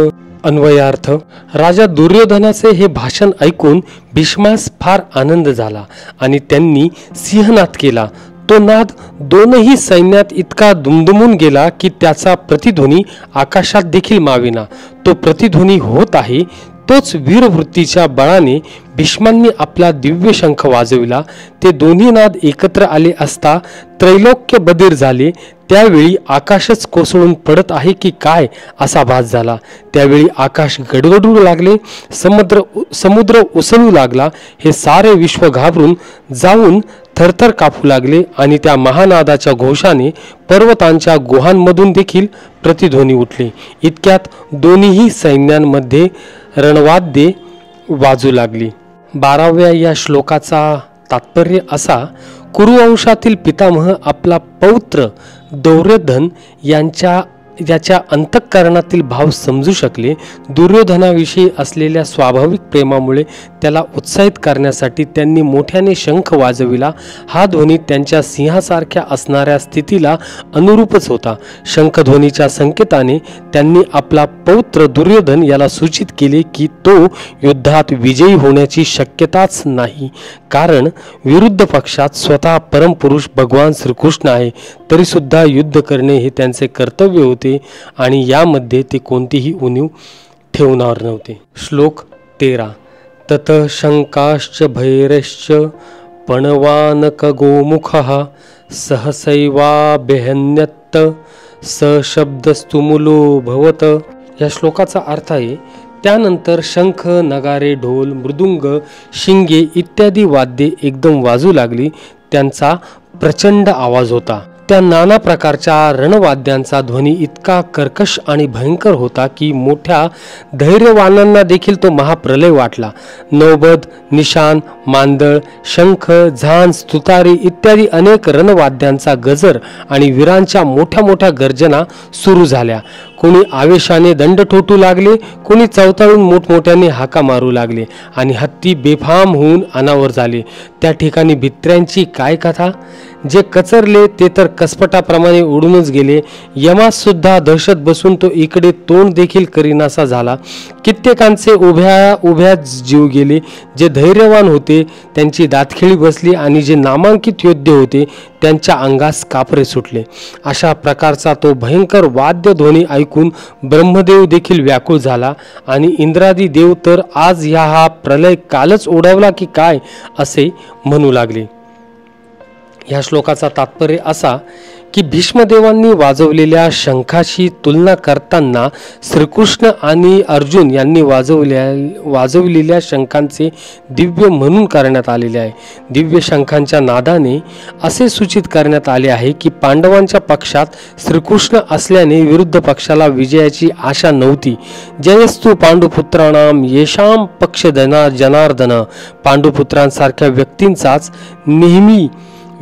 अन्वयार्थ. राजा दुर्योधनाचे हे भाषण ऐकून भीष्मास फार आनंद झाला आणि त्यांनी सिंहनाद केला. तो तो नाद दोनही सैन्यात इतका दुमदुमून गेला की त्याचा प्रतिध्वनी आकाशात देखील मावेना. तो प्रतिध्वनी होत आहे तोच वीरवृत्तीच्या बळाने भीष्मांनी आपला दिव्य शंख वाजविला. ते दोन्ही नाद एकत्र आले असता त्रैलोक्य बधीर झाले. त्यावेळी आकाशच कोसळून पडत आहे की काय असा भास झाला. त्यावेळी आकाश गडगडू लागले, समुद्र उसळू लागला. हे सारे विश्व घाबरून जाऊन थरथर कापू लागले आणि त्या महानादाच्या घोषाने पर्वतांच्या गुहांमधून देखील प्रतिध्वनी उठले. इतक्यात दोन्ही सैन्यांमध्ये रणवाद्ये वाजू लागली. 12व्या या श्लोकाचा तात्पर्य असा: कुरुवंशातील पितामह आपला पौत्र दुर्योधन याच्या अंतःकरणातील भाव समजू शकले. दुर्योधनाविषयी असलेल्या स्वाभाविक प्रेमामुळे त्याला उत्साहित करण्यासाठी त्यांनी मोठ्याने शंख वाजविला. हा ध्वनी त्यांच्या सिंहासारख्या असणाऱ्या स्थितीला अनुरूपच होता. शंखध्वनीच्या संकेताने त्यांनी आपला पौत्र दुर्योधन याला सूचित केले की तो युद्धात विजयी होण्याची शक्यताच नाही, कारण विरुद्ध पक्षात स्वतः परमपुरुष भगवान श्रीकृष्ण आहे. तरी सुद्धा युद्ध करणे हे त्यांचे कर्तव्य होते आणि यामध्ये ते कोणतीही उणीव ठेवणार नव्हते. श्लोक 13. तत शंकाश्च भैरश्च पणवानक गोमुखः सहसैवाभ्यहन्यत स शब्दस्तुमुलो भवत. या श्लोकाचा अर्थ आहे: त्यानंतर शंख, नगारे, ढोल, मृदुंग, शिंगे इत्यादी वाद्ये एकदम वाजू लागली. त्यांचा प्रचंड आवाज होता. त्या नाना प्रकारच्या रणवाद्यांचा ध्वनी इतका कर्कश आणि भयंकर होता की मोठ्या धैर्यवानांना देखील तो महाप्रलय वाटला. नौबत, निशाण, मांदळ, शंख, झांज, तुतारी इत्यादी अनेक रणवाद्यांचा गजर आणि वीरांच्या मोठ्या मोठ्या गर्जना सुरू झाल्या. कोणी आवेशाने दंड ठोठू लागले, कोणी चवताळून मोठमोठ्याने हाका मारू लागले आणि हत्ती बेफाम होऊन अनावर झाले. त्या ठिकाणी भित्र्यांची काय कथा! जे कचरले ते तर कसपटाप्रमाणे उडूनच गेले. यमास सुद्धा दहशत बसून तो इकडे तोंड देखील करीनासा झाला. कित्येकांचे उभ्या जीव गेले. जे धैर्यवान होते त्यांची दातखिळी बसली आणि जे नामांकित योद्धे होते त्यांच्या अंगास कापरे सुटले. अशा प्रकारचा तो भयंकर वाद्य ध्वनी ऐकून ब्रह्मदेव देखील व्याकुळ झाला आणि इंद्रादी देव तर आज हा प्रलय कालच ओढवला की काय असे म्हणू लागले. या श्लोकाचा तात्पर्य असा की भीष्मदेवांनी वाजवलेल्या शंखाशी तुलना करताना श्रीकृष्ण आणि अर्जुन यांनी वाजवलेल्या शंखांचे दिव्य म्हणून करण्यात आलेले आहे. दिव्य शंखांच्या नादाने असे सूचित करण्यात आले आहे की पांडवांच्या पक्षात श्रीकृष्ण असल्याने विरुद्ध पक्षाला विजयाची आशा नव्हती. जयस्तु पांडुपुत्राणाम येषाम पक्ष जनार्दन. पांडुपुत्रांसारख्या व्यक्तींचाच नेहमी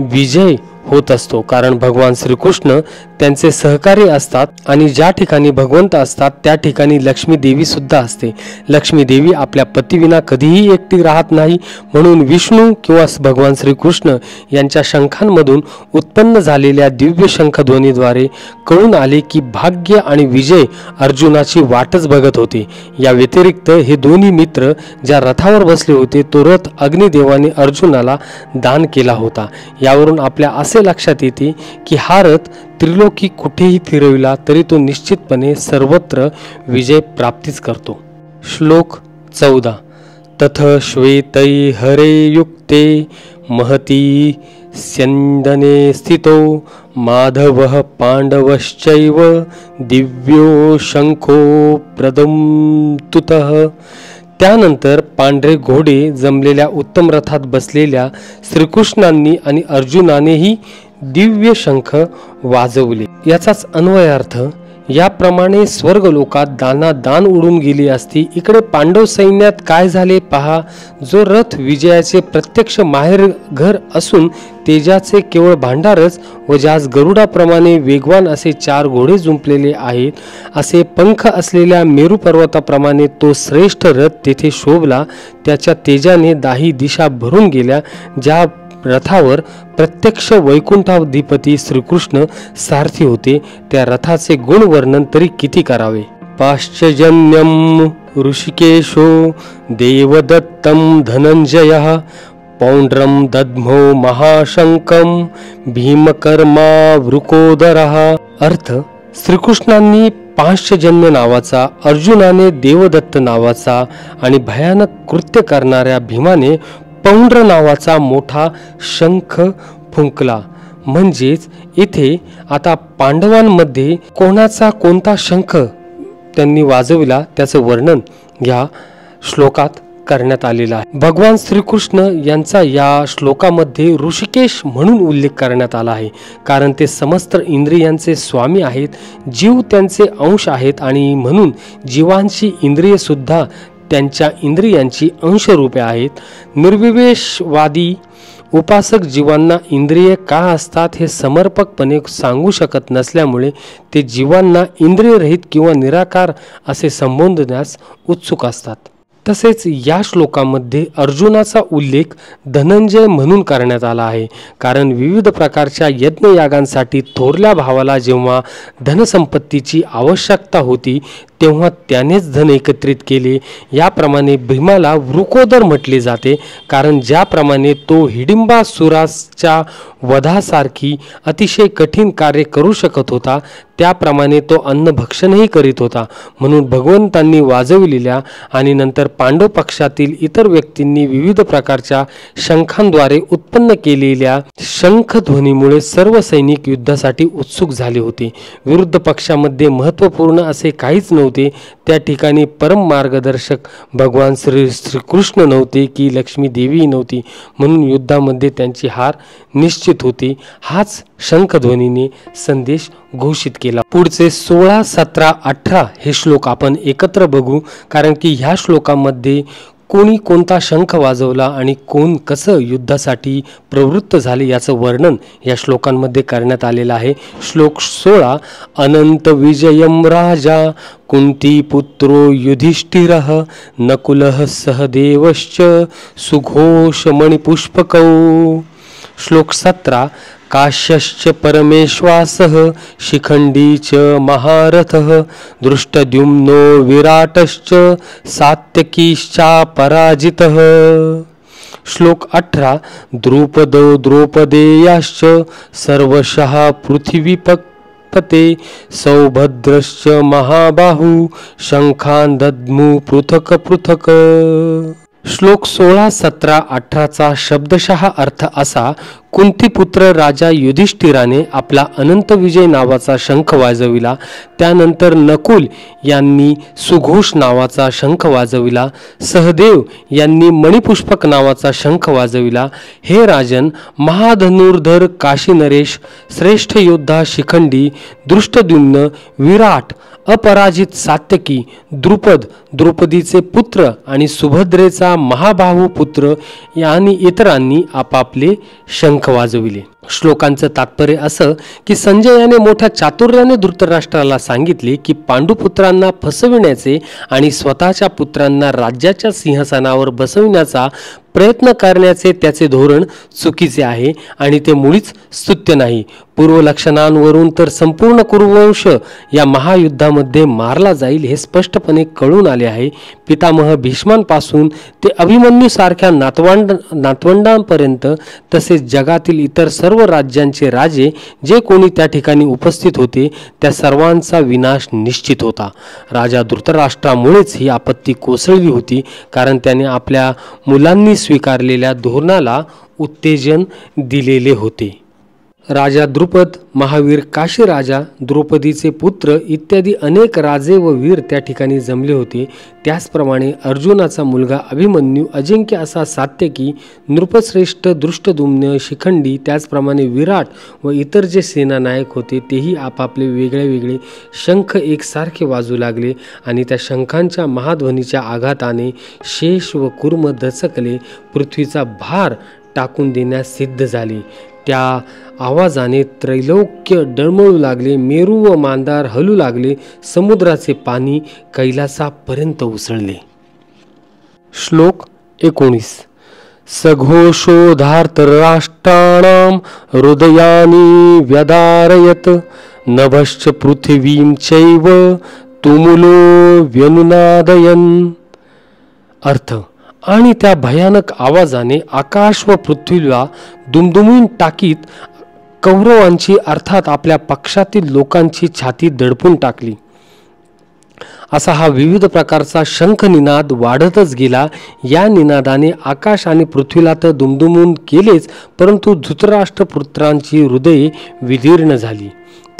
विजय होत असतो, कारण भगवान श्रीकृष्ण त्यांचे सहकारी असतात आणि ज्या ठिकाणी भगवंत असतात त्या ठिकाणी लक्ष्मी देवी सुद्धा असते. लक्ष्मी देवी आपल्या पतीविना कधीही एकटी राहत नाही. म्हणून विष्णू किंवा भगवान श्रीकृष्ण यांच्या शंखांमधून उत्पन्न झालेल्या दिव्य शंखध्वनीद्वारे कळून आले की भाग्य आणि विजय अर्जुनाची वाटच बघत होते. या व्यतिरिक्त हे दोन्ही मित्र ज्या रथावर बसले होते तो रथ अग्निदेवाने अर्जुनाला दान केला होता. यावरून आपल्या असे लक्षात येते की हा रथ त्रिलोकी कुठेही फिरविला तरी तो निश्चितपणे सर्वत्र विजय प्राप्तीच करतो. श्लोक 14. तथ श्वेतै हरे युक्ते महती स्यंदने स्थितो माधवः पांडवश्चैव दिव्यो शंखो प्रदंतुतः. त्यानंतर पांढरे घोडे जमलेल्या उत्तम रथात बसलेल्या श्रीकृष्णांनी आणि अर्जुनानेही दिव्य शंख वाजवले. याचाच अन्वयार्थ याप्रमाणे स्वर्गलोकात दान उडून गेली असती. इकडे पांडव सैन्यात काय झाले पहा. जो रथ विजयाचे प्रत्यक्ष माहेर घर असून तेजाचे केवळ भांडारच व ज्यास गरुडाप्रमाणे वेगवान असे 4 घोडे जुंपलेले आहेत, असे पंख असलेल्या मेरू पर्वताप्रमाणे तो श्रेष्ठ रथ तेथे शोभला. त्याच्या तेजाने 10 दिशा भरून गेल्या. ज्या रथावर प्रत्यक्ष वैकुंठाधिपती श्रीकृष्ण सारथी होते त्या रथाचे गुणवर्णन तरी किती करावे. पाश्चजन्यम ऋषिकेशो देवदत्तम धनंजयः पौंड्रम दद्मो महाशंकम भीमकर्मा वृकोदरः। अर्थ, श्रीकृष्णांनी पांचजन्य नावाचा, अर्जुनाने देवदत्त नावाचा आणि भयानक कृत्य करणाऱ्या भीमाने पौंड्र नावाचा मोठा शंख फुंकला. म्हणजेच इथे आता पांडवांमध्ये कोणाचा कोणता शंख त्यांनी वाजविला त्याचं वर्णन या श्लोकात करण्यात आलेला आहे. भगवान श्रीकृष्ण यांचा या श्लोकामध्ये ऋषिकेश म्हणून उल्लेख करण्यात आला आहे, कारण ते समस्त इंद्रियांचे स्वामी आहेत, जीव त्यांचे अंश आहेत आणि म्हणून जीवांची इंद्रिय सुद्धा त्यांच्या इंद्रियांची अंशरूपे आहेत. निर्विवेशवादी उपासक जीवांना इंद्रिये का असतात हे समर्पकपणे सांगू शकत नसल्यामुळे ते जीवांना इंद्रियरहित किंवा निराकार असे संबोधण्यास उत्सुक असतात. तसेच या श्लोकामध्ये अर्जुनाचा उल्लेख धनंजय म्हणून करण्यात आला आहे, कारण विविध प्रकारच्या यज्ञयागांसाठी थोरल्या भावाला जेव्हा धनसंपत्तीची आवश्यकता होती तेव्हा त्यानेच धन एकत्रित केले. याप्रमाणे भीमाला वृकोदर म्हटले जाते, कारण ज्याप्रमाणे तो हिडिंबासुराच्या वधासारखी अतिशय कठीण कार्य करू शकत होता त्याप्रमाणे तो अन्नभक्षणही करीत होता. म्हणून भगवंतांनी वाजविलेल्या आणि नंतर पांडव पक्षातील इतर व्यक्तींनी विविध प्रकारच्या शंखांद्वारे उत्पन्न केलेल्या शंखध्वनीमुळे सर्व सैनिक युद्धासाठी उत्सुक झाले होते. विरुद्ध पक्षामध्ये महत्त्वपूर्ण असे काहीच नव्हते. त्या ठिकाणी परम मार्गदर्शक भगवान श्रीकृष्ण नव्हते की लक्ष्मी देवी नव्हती, म्हणून युद्धामध्ये त्यांची हार निश्चित होती. हाच शंखध्वनीने संदेश घोषित केला. पुढचे 16, 17, 18 हे श्लोक आपण एकत्र बघू, कारण की ह्या श्लोकामध्ये कोणी कोणता शंख वाजवला आणि कोण कसं युद्धासाठी प्रवृत्त झाले याचं वर्णन या श्लोकांमध्ये करण्यात आलेलं आहे. श्लोक 16. अनंत विजयम राजा कुंती पुत्रो युधिष्ठिरः नकुलः सहदेवश्च सुघोष मणिपुष्पकौ. श्लोक 17. काश्यश्च परमेश्वासः शिखंडी च महारथः दृष्टद्युम्नो विराटश्च सात्यकीश्चापराजितः. श्लोक 18. द्रुपदो द्रौपदेयाश्च सर्वशः पृथिवीपते सौभद्रश्च महाबाहु शंखान् दद्मु पृथक पृथक. श्लोक 16, 17, 18चा शब्दशः अर्थ असा: कुंतीपुत्र राजा युधिष्ठिराने आपला अनंत विजय नावाचा शंख वाजविला. त्यानंतर नकुल यांनी सुघोष नावाचा शंख वाजविला. सहदेव यांनी मणिपुष्पक नावाचा शंख वाजविला. हे राजन, महाधनुर्धर काशीनरेश, श्रेष्ठ योद्धा शिखंडी, दृष्टद्युम्न, विराट, अपराजित सात्यकी, द्रुपद, द्रौपदीचे पुत्र आणि सुभद्रेचा महाबाहू पुत्र यांनी इतरांनी आपापले शंख वाजविले. श्लोकांचं तात्पर्य असं की संजयाने मोठ्या चातुर्याने धृतराष्ट्राला सांगितले की पांडुपुत्रांना फसविण्याचे आणि स्वतःच्या पुत्रांना राज्याच्या सिंहासनावर बसविण्याचा प्रयत्न करण्याचे त्याचे धोरण चुकीचे आहे आणि ते मुळीच स्तुत्य नाही. पूर्वलक्षणांवरून तर संपूर्ण कुरुवंश या महायुद्धामध्ये मारला जाईल हे स्पष्टपणे कळून आले आहे. पितामह भीष्मांपासून ते अभिमन्यूसारख्या नातवंडांपर्यंत तसेच जगातील इतर सर्व राज्यांचे राजे जे कोणी त्या ठिकाणी उपस्थित होते त्या सर्वांचा विनाश निश्चित होता. राजा धृतराष्ट्रामुळेच ही आपत्ती कोसळली होती, कारण त्याने आपल्या मुलांनी स्वीकारलेल्या धोरणाला उत्तेजन दिलेले होते. राजा द्रुपद, महावीर काशीराजा, द्रौपदीचे पुत्र इत्यादी अनेक राजे व वीर त्या ठिकाणी जमले होते. त्याचप्रमाणे अर्जुनाचा मुलगा अभिमन्यू, अजिंक्य असा सात्यकी, नृपश्रेष्ठ दृष्टद्युम्न, शिखंडी, त्याचप्रमाणे विराट व इतर जे सेनानायक होते तेही आपापले वेगळे वेगळे शंख एकसारखे वाजू लागले आणि त्या शंखांच्या महाध्वनीच्या आघाताने शेष व कुर्म दचकले. पृथ्वीचा भार टाकून देण्यास सिद्ध झाले. त्या आवाजाने त्रैलोक्य डळमळू लागले. मेरू व मांदार हलू लागले. समुद्राचे पाणी कैलासापर्यंत उसळले. श्लोक 19. सघोषोधार्तराष्ट्राणां हृदयानि व्यदारयत नभश्च पृथिवीं चैव तुमुलो व्यनुनादयन्. अर्थ: आणि त्या भयानक आवाजाने आकाश व पृथ्वीला दुमदुमून टाकीत कौरवांची अर्थात आपल्या पक्षातील लोकांची छाती दडपून टाकली. असा हा विविध प्रकारचा शंख निनाद वाढतच गेला. या निनादाने आकाश आणि पृथ्वीला तर दुमदुमून केलेच, परंतु धृतराष्ट्रपुत्रांची हृदये विदीर्ण झाली.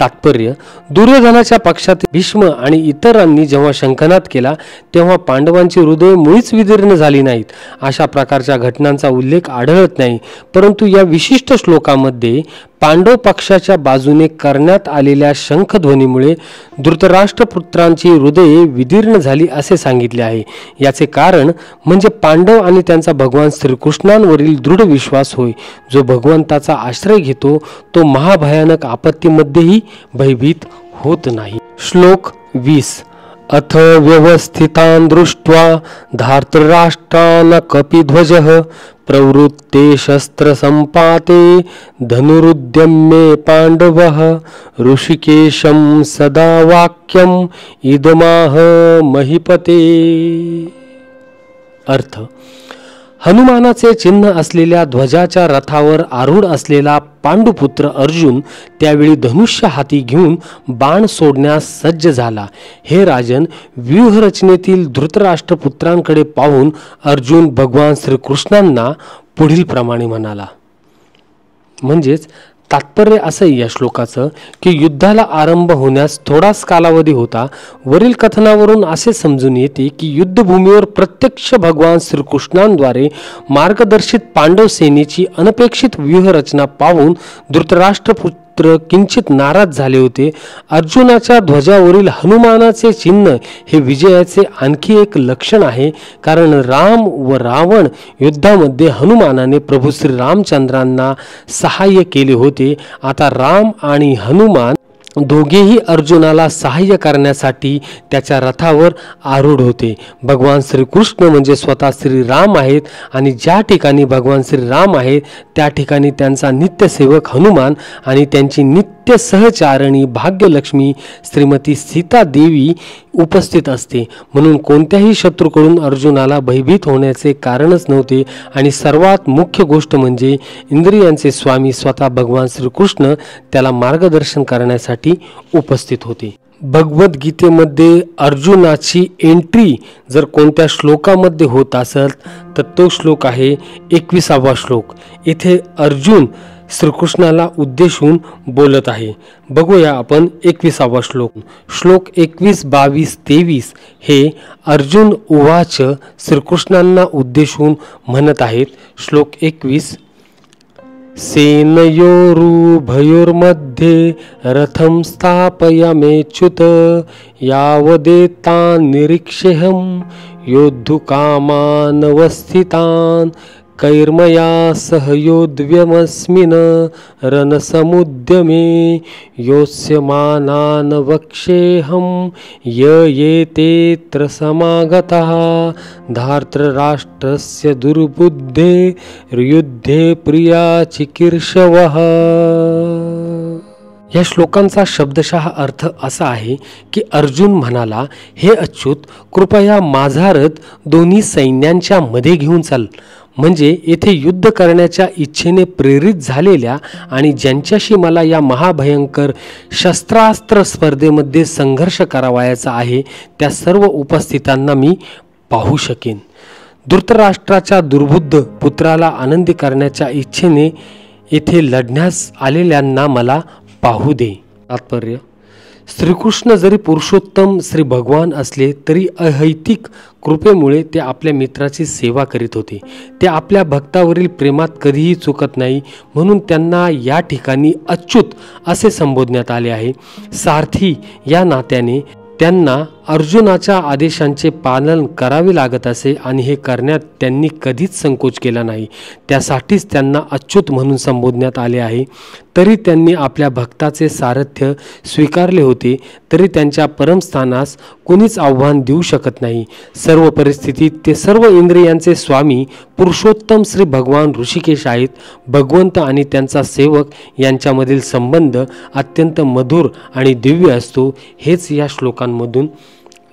तात्पर्य, दुर्योधनाच्या पक्षातील भीष्म आणि इतरांनी जेव्हा शंखनाद केला तेव्हा पांडवांची हृदये मुळीच विदीर्ण झाली नाहीत. अशा प्रकारच्या घटनांचा उल्लेख आढळत नाही. परंतु या विशिष्ट श्लोकामध्ये पांडव पक्षाच्या बाजूने करण्यात आलेल्या शंखध्वनीमुळे धृतराष्ट्रपुत्रांची हृदये विदीर्ण झाली असे सांगितले आहे. याचे कारण म्हणजे पांडव आणि त्यांचा भगवान श्रीकृष्णांवरील दृढ विश्वास होय. जो भगवंताचा आश्रय घेतो तो महाभयानक आपत्तीमध्येही भयभीत होत नाही. श्लोक 20. अथ व्यवस्थितान् दृष्ट्वा धार्तराष्ट्रान् कपिध्वजः प्रवृत्ते शस्त्रसम्पाते धनुरुद्यम्ये पाण्डवः ऋषिकेशं सदा वाक्यम् इदमाह महीपते. अर्थ, हनुमानाचे चिन्ह असलेल्या ध्वजाच्या रथावर आरूढ असलेला पांडुपुत्र अर्जुन त्यावेळी धनुष्य हाती घेऊन बाण सोडण्यास सज्ज झाला. हे राजन, व्यूहरचनेतील धृतराष्ट्रपुत्रांकडे पाहून अर्जुन भगवान श्रीकृष्णांना पुढील प्रमाणे म्हणाला. म्हणजेच तात्पर्य असं या श्लोकाचं की युद्धाला आरंभ होण्यास थोडाच कालावधी होता. वरील कथनावरून असे समजून येते की युद्धभूमीवर प्रत्यक्ष भगवान श्रीकृष्णांद्वारे मार्गदर्शित पांडव सेनेची अनपेक्षित व्यूहरचना पाहून धृतराष्ट्रपुत्र किंचित नाराज झाले होते. अर्जुनाच्या ध्वजावरील हनुमानाचे चिन्ह हे विजयाचे आणखी एक लक्षण आहे. कारण राम व रावण युद्धामध्ये हनुमानाने प्रभू श्री रामचंद्रांना सहाय्य केले होते. आता राम आणि हनुमान दोघेही अर्जुनाला सहाय्य करण्यासाठी त्याच्या रथावर आरूढ होते. भगवान श्रीकृष्ण म्हणजे स्वतः श्रीराम आहेत आणि ज्या ठिकाणी भगवान श्रीराम आहेत त्या ठिकाणी त्यांचा नित्यसेवक हनुमान आणि त्यांची नित्य सहचारणी भाग्यलक्ष्मी श्रीमती सीता देवी उपस्थित असते. म्हणून कोणत्याही शत्रूकडून अर्जुनाला भयभीत होण्याचे कारणच नव्हते. आणि सर्वात मुख्य गोष्ट म्हणजे इंद्रियांचे स्वामी स्वतः भगवान श्रीकृष्ण त्याला मार्गदर्शन करण्यासाठी उपस्थित होते. भगवद्गीतेमध्ये अर्जुनाची एंट्री जर कोणत्या श्लोकामध्ये होत असेल तर तो श्लोक आहे 21वा श्लोक. येथे अर्जुन श्रीकृष्णाला उद्देशून बोलत आहे. बघूया आपण 21वा श्लोक. श्लोक 21, 22, 23 हे अर्जुन उवाच श्रीकृष्णांना उद्देशून म्हणत आहेत. श्लोक 21. सेनयोरुभयोर्मध्ये रथं स्थापयाम्यच्युत यावदेतान् निरीक्ष्यहं योद्धुकामानवस्थितान् कैर्मया सह योद्धव्यमस्मिन् रणसमुद्यमे योत्स्यमानान् वक्ष्येऽहं य एतेऽत्र समागतः धार्तराष्ट्रस्य दुर्बुद्धेर्युद्धे प्रिया चिकीर्षवः. या श्लोकांचा शब्दशः अर्थ असा आहे की अर्जुन म्हणाला, हे अच्युत, कृपया माझा रथ दोन्ही सैन्यांच्या मध्ये घेऊन चाल. म्हणजे येथे युद्ध करण्याच्या इच्छेने प्रेरित झालेल्या आणि ज्यांच्याशी मला या महाभयंकर शस्त्रास्त्र स्पर्धेमध्ये संघर्ष करावायचा आहे त्या सर्व उपस्थितांना मी पाहू शकेन. धृतराष्ट्राच्या दुर्बुद्ध पुत्राला आनंदी करण्याच्या इच्छेने येथे लढण्यास आलेल्यांना मला पाहू दे. तात्पर्य, श्रीकृष्ण जरी पुरुषोत्तम श्री भगवान असले तरी अहैतिक कृपेमुळे ते आपल्या मित्राची सेवा करीत होते. ते आपल्या भक्तावरील प्रेमात कधीही चुकत नाही. म्हणून त्यांना या ठिकाणी अच्युत असे संबोधण्यात आले आहे. सारथी या नात्याने त्यांना अर्जुनाच्या आदेशांचे पालन करावे लागत असे आणि हे करण्यात त्यांनी कधीच संकोच केला नाही. त्यासाठीच त्यांना अच्युत म्हणून संबोधण्यात आले आहे. तरी त्यांनी आपल्या भक्ताचे सारथ्य स्वीकारले होते तरी त्यांच्या परमस्थानास कोणीच आव्हान देऊ शकत नाही. सर्व परिस्थितीत ते सर्व इंद्रियांचे स्वामी पुरुषोत्तम श्री भगवान ऋषिकेश आहेत. भगवंत आणि त्यांचा सेवक यांच्यामधील संबंध अत्यंत मधुर आणि दिव्य असतो हेच या श्लोकांमधून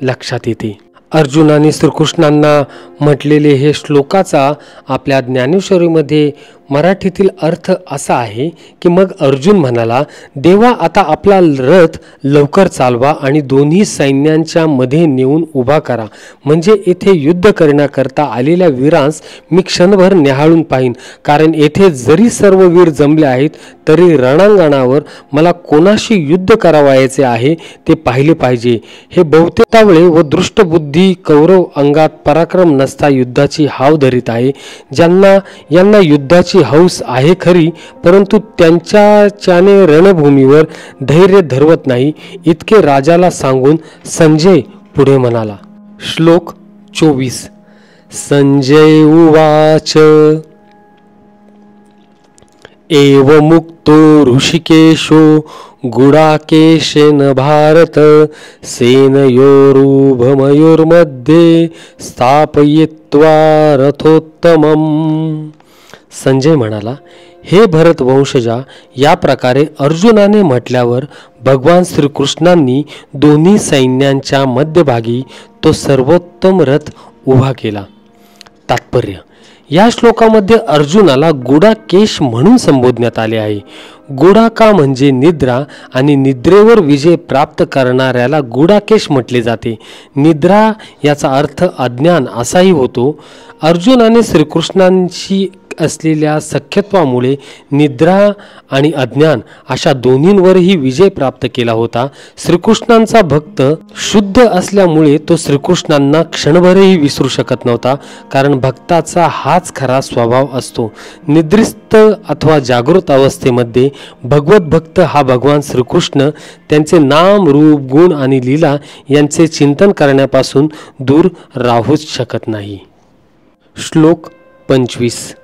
लक्षात येते. अर्जुनाने श्रीकृष्णांना म्हटलेले हे श्लोकाचा आपल्या ज्ञानेश्वरीमध्ये मराठीतील अर्थ असा आहे की मग अर्जुन म्हणाला, देवा आता आपला रथ लवकर चालवा आणि दोन्ही सैन्यांच्या मध्ये नेऊन उभा करा, म्हणजे येथे युद्ध करण्याकरता आलेल्या वीरांस मी क्षणभर निहाळून पाहीन, कारण येथे जरी सर्व वीर जमले आहेत तरी रणांगणावर मला कोणाशी युद्ध करावयाचे आहे ते पाहिले पाहिजे. हे बहुतेक व दृष्टबुद्धी कौरव अंगात पराक्रम नसता युद्धाची हाव धरीत आहे, यांना युद्धाची हौस आहे खरी, परंतु त्यांच्याने रणभूमीवर धैर्य धरवत नाही. इतके राजाला सांगून संजय पुढे म्हणाला. श्लोक 24. संजय उवाच एव मुक्तो ऋषिकेशो गुडाकेशेन भारत सेनयोरुभमयोर्मध्ये स्थापयित्वा रथोत्तमम्. संजय म्हणाला, हे भरत वंशजा, या प्रकारे अर्जुनाने म्हटल्यावर भगवान श्रीकृष्णांनी दोन्ही सैन्यांच्या मध्यभागी तो सर्वोत्तम रथ उभा केला. तात्पर्य: या श्लोकामध्ये अर्जुनाला गुडाकेश म्हणून संबोधण्यात आले आहे. गुडाका म्हणजे निद्रा आणि निद्रेवर विजय प्राप्त करणाऱ्याला गुडाकेश म्हटले जाते. निद्रा याचा अर्थ अज्ञान असाही होतो. अर्जुनाने श्रीकृष्णांशी असलेल्या सख्यत्वामुळे निद्रा आणि अज्ञान अशा दोन्हींवरही विजय प्राप्त केला होता. श्रीकृष्णांचा भक्त शुद्ध असल्यामुळे तो श्रीकृष्णांना क्षणभरही विसरू शकत नव्हता, कारण भक्ताचा हाच खरा स्वभाव असतो. निद्रिस्त अथवा जागृत अवस्थेमध्ये भगवत भक्त हा भगवान श्रीकृष्ण त्यांचे नाम, रूप, गुण आणि लीला यांचे चिंतन करण्यापासून दूर राहूच शकत नाही. श्लोक 25.